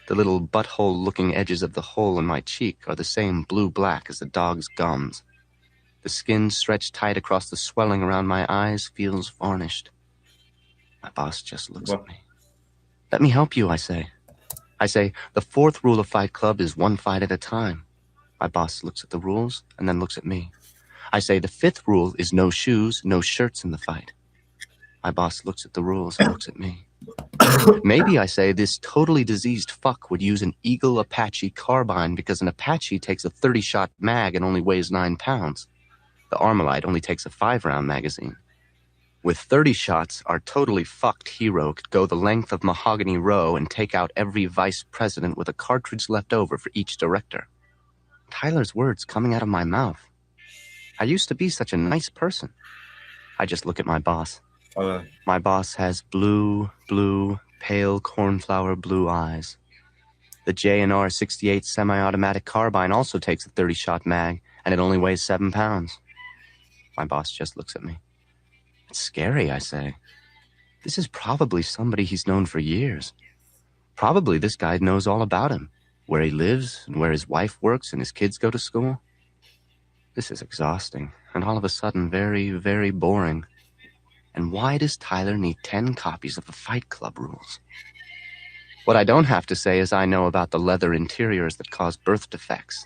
The little butthole-looking edges of the hole in my cheek are the same blue-black as the dog's gums. The skin stretched tight across the swelling around my eyes feels varnished. My boss just looks at me. Let me help you, I say. I say, the fourth rule of Fight Club is 1 fight at a time. My boss looks at the rules and then looks at me. I say, the fifth rule is no shoes, no shirts in the fight. My boss looks at the rules and looks at me. Maybe, I say, this totally diseased fuck would use an Eagle Apache carbine because an Apache takes a 30-shot mag and only weighs 9 pounds. The Armalite only takes a 5-round magazine. With 30 shots, our totally fucked hero could go the length of Mahogany Row and take out every vice president with a cartridge left over for each director. Tyler's words coming out of my mouth. I used to be such a nice person. I just look at my boss. Ale My boss has blue, pale cornflower blue eyes. The J&R 68 semi-automatic carbine also takes a 30-shot mag, and it only weighs 7 pounds. My boss just looks at me. It's scary, I say. This is probably somebody he's known for years. Probably this guy knows all about him, where he lives and where his wife works and his kids go to school. This is exhausting, and all of a sudden very, very boring. And why does Tyler need 10 copies of the Fight Club rules? What I don't have to say is I know about the leather interiors that cause birth defects.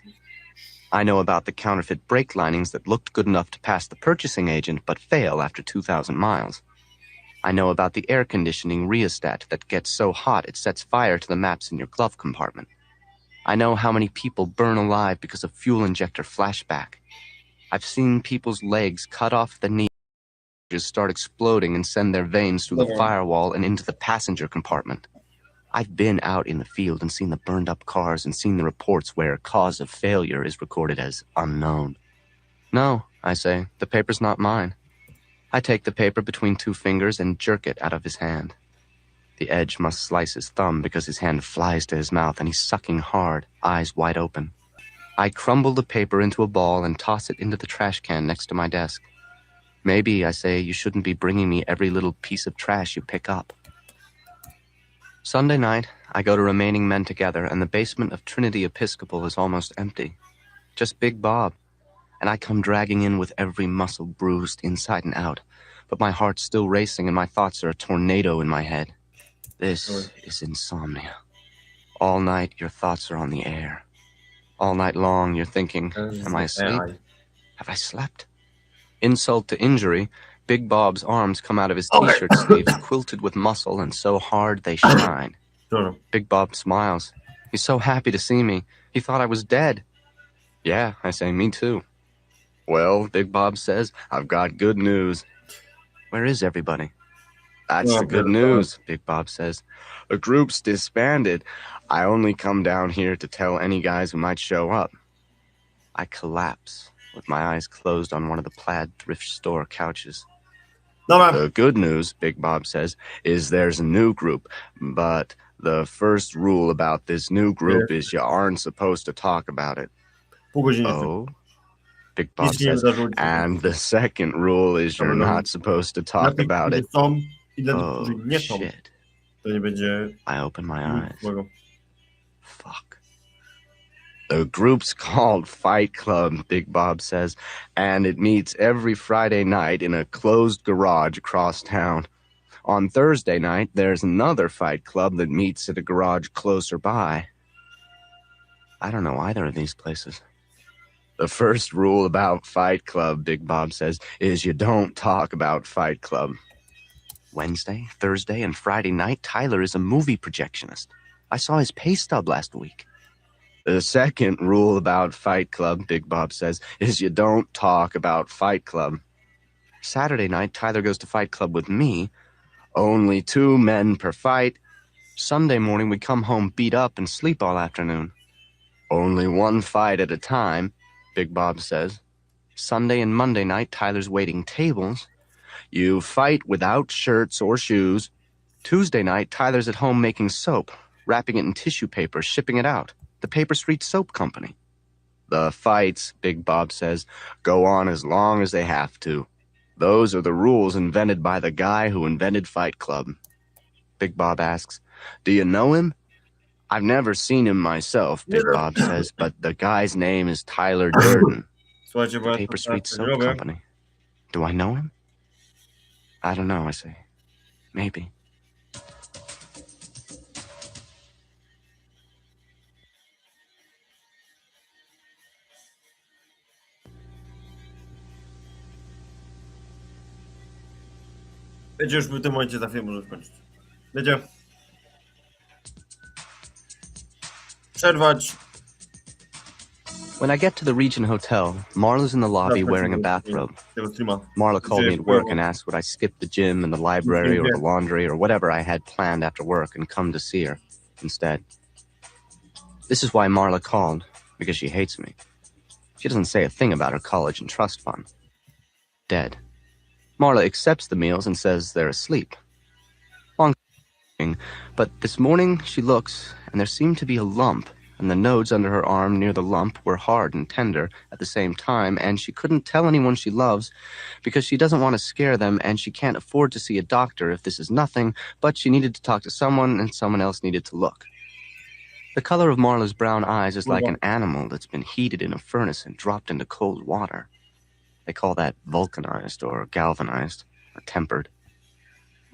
I know about the counterfeit brake linings that looked good enough to pass the purchasing agent but fail after 2,000 miles. I know about the air conditioning rheostat that gets so hot it sets fire to the maps in your glove compartment. I know how many people burn alive because of fuel injector flashback. I've seen people's legs cut off the knee, just start exploding and send their veins through the Dobra. firewall and into the passenger compartment. I've been out in the field and seen the burned up cars and seen the reports where cause of failure is recorded as unknown. No, I say, the paper's not mine. I take the paper between 2 fingers and jerk it out of his hand. The edge must slice his thumb because his hand flies to his mouth and he's sucking hard, eyes wide open. I crumble the paper into a ball and toss it into the trash can next to my desk. Maybe, I say, you shouldn't be bringing me every little piece of trash you pick up. Sunday night, I go to Remaining Men Together, and the basement of Trinity Episcopal is almost empty. Just Big Bob. And I come dragging in with every muscle bruised inside and out. But my heart's still racing and my thoughts are a tornado in my head. This is insomnia. All night, your thoughts are on the air. All night long, you're thinking, am I asleep? Have I slept? Insult to injury, Big Bob's arms come out of his t-shirt sleeves, quilted with muscle and so hard they shine. Dobra. Big Bob smiles. He's so happy to see me. He thought I was dead. Yeah, I say, me too. Well, Big Bob says, I've got good news. Where is everybody? That's No, the good pierdolę. news, Big Bob says. The group's disbanded. I only come down here to tell any guys who might show up. I collapse, with my eyes closed on one of the plaid thrift store couches. Dobra. The good news, Big Bob says, is there's a new group, but the first rule about this new group is you aren't supposed to talk about it. Pół godziny jeszcze. Oh? Big Bob Nic się nie says, wydarzyło dzisiaj. and the second rule is you're Dobra, not supposed to Dla talk tych, about którzy it. są i dla tych, Oh, którzy nie są, shit. to nie będzie I open my nic eyes. złego. Fuck. The group's called Fight Club, Big Bob says, and it meets every Friday night in a closed garage across town. On Thursday night, there's another Fight Club that meets at a garage closer by. I don't know either of these places. The first rule about Fight Club, Big Bob says, is you don't talk about Fight Club. Wednesday, Thursday, and Friday night, Tyler is a movie projectionist. I saw his pay stub last week. The second rule about Fight Club, Big Bob says, is you don't talk about Fight Club. Saturday night, Tyler goes to Fight Club with me. Only 2 men per fight. Sunday morning, we come home beat up and sleep all afternoon. Only 1 fight at a time, Big Bob says. Sunday and Monday night, Tyler's waiting tables. You fight without shirts or shoes. Tuesday night, Tyler's at home making soap, wrapping it in tissue paper, shipping it out. The Paper Street Soap Company. The fights, Big Bob says, go on as long as they have to. Those are the rules invented by the guy who invented Fight Club. Big Bob asks, do you know him? I've never seen him myself, Big Bob says, but the guy's name is Tyler Durden. Słuchajcie, bo ja Paper to Street teraz Soap robię. Company. Do I know him? I don't know, I say. Maybe. Wiecie, już w tym momencie za chwilę może skończyć. Wiecie? przerwać. When I get to the Region Hotel, Marla's in the lobby wearing a bathrobe. Tego streama. Marla called me at work and asked would I skip the gym and the library or the laundry or whatever I had planned after work and come to see her instead. This is why Marla called, because she hates me. She doesn't say a thing about her college and trust fund. Dead. Marla accepts the meals and says they're asleep. Long thing, but this morning she looks and there seemed to be a lump, and the nodes under her arm near the lump were hard and tender at the same time, and she couldn't tell anyone she loves because she doesn't want to scare them and she can't afford to see a doctor if this is nothing, but she needed to talk to someone and someone else needed to look. The color of Marla's brown eyes is like an animal that's been heated in a furnace and dropped into cold water. They call that vulcanized or galvanized or tempered.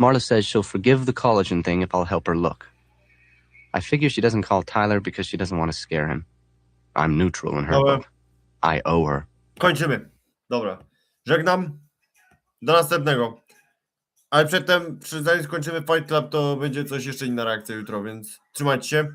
Marla says she'll forgive the collagen thing if I'll help her look. I figure she doesn't call Tyler because she doesn't want to scare him. I'm neutral in her book. I owe her. Kończymy. Dobra. Żegnam. Do następnego. Ale przedtem, zanim skończymy Fight Club, to będzie coś jeszcze inna reakcja jutro, więc trzymajcie się.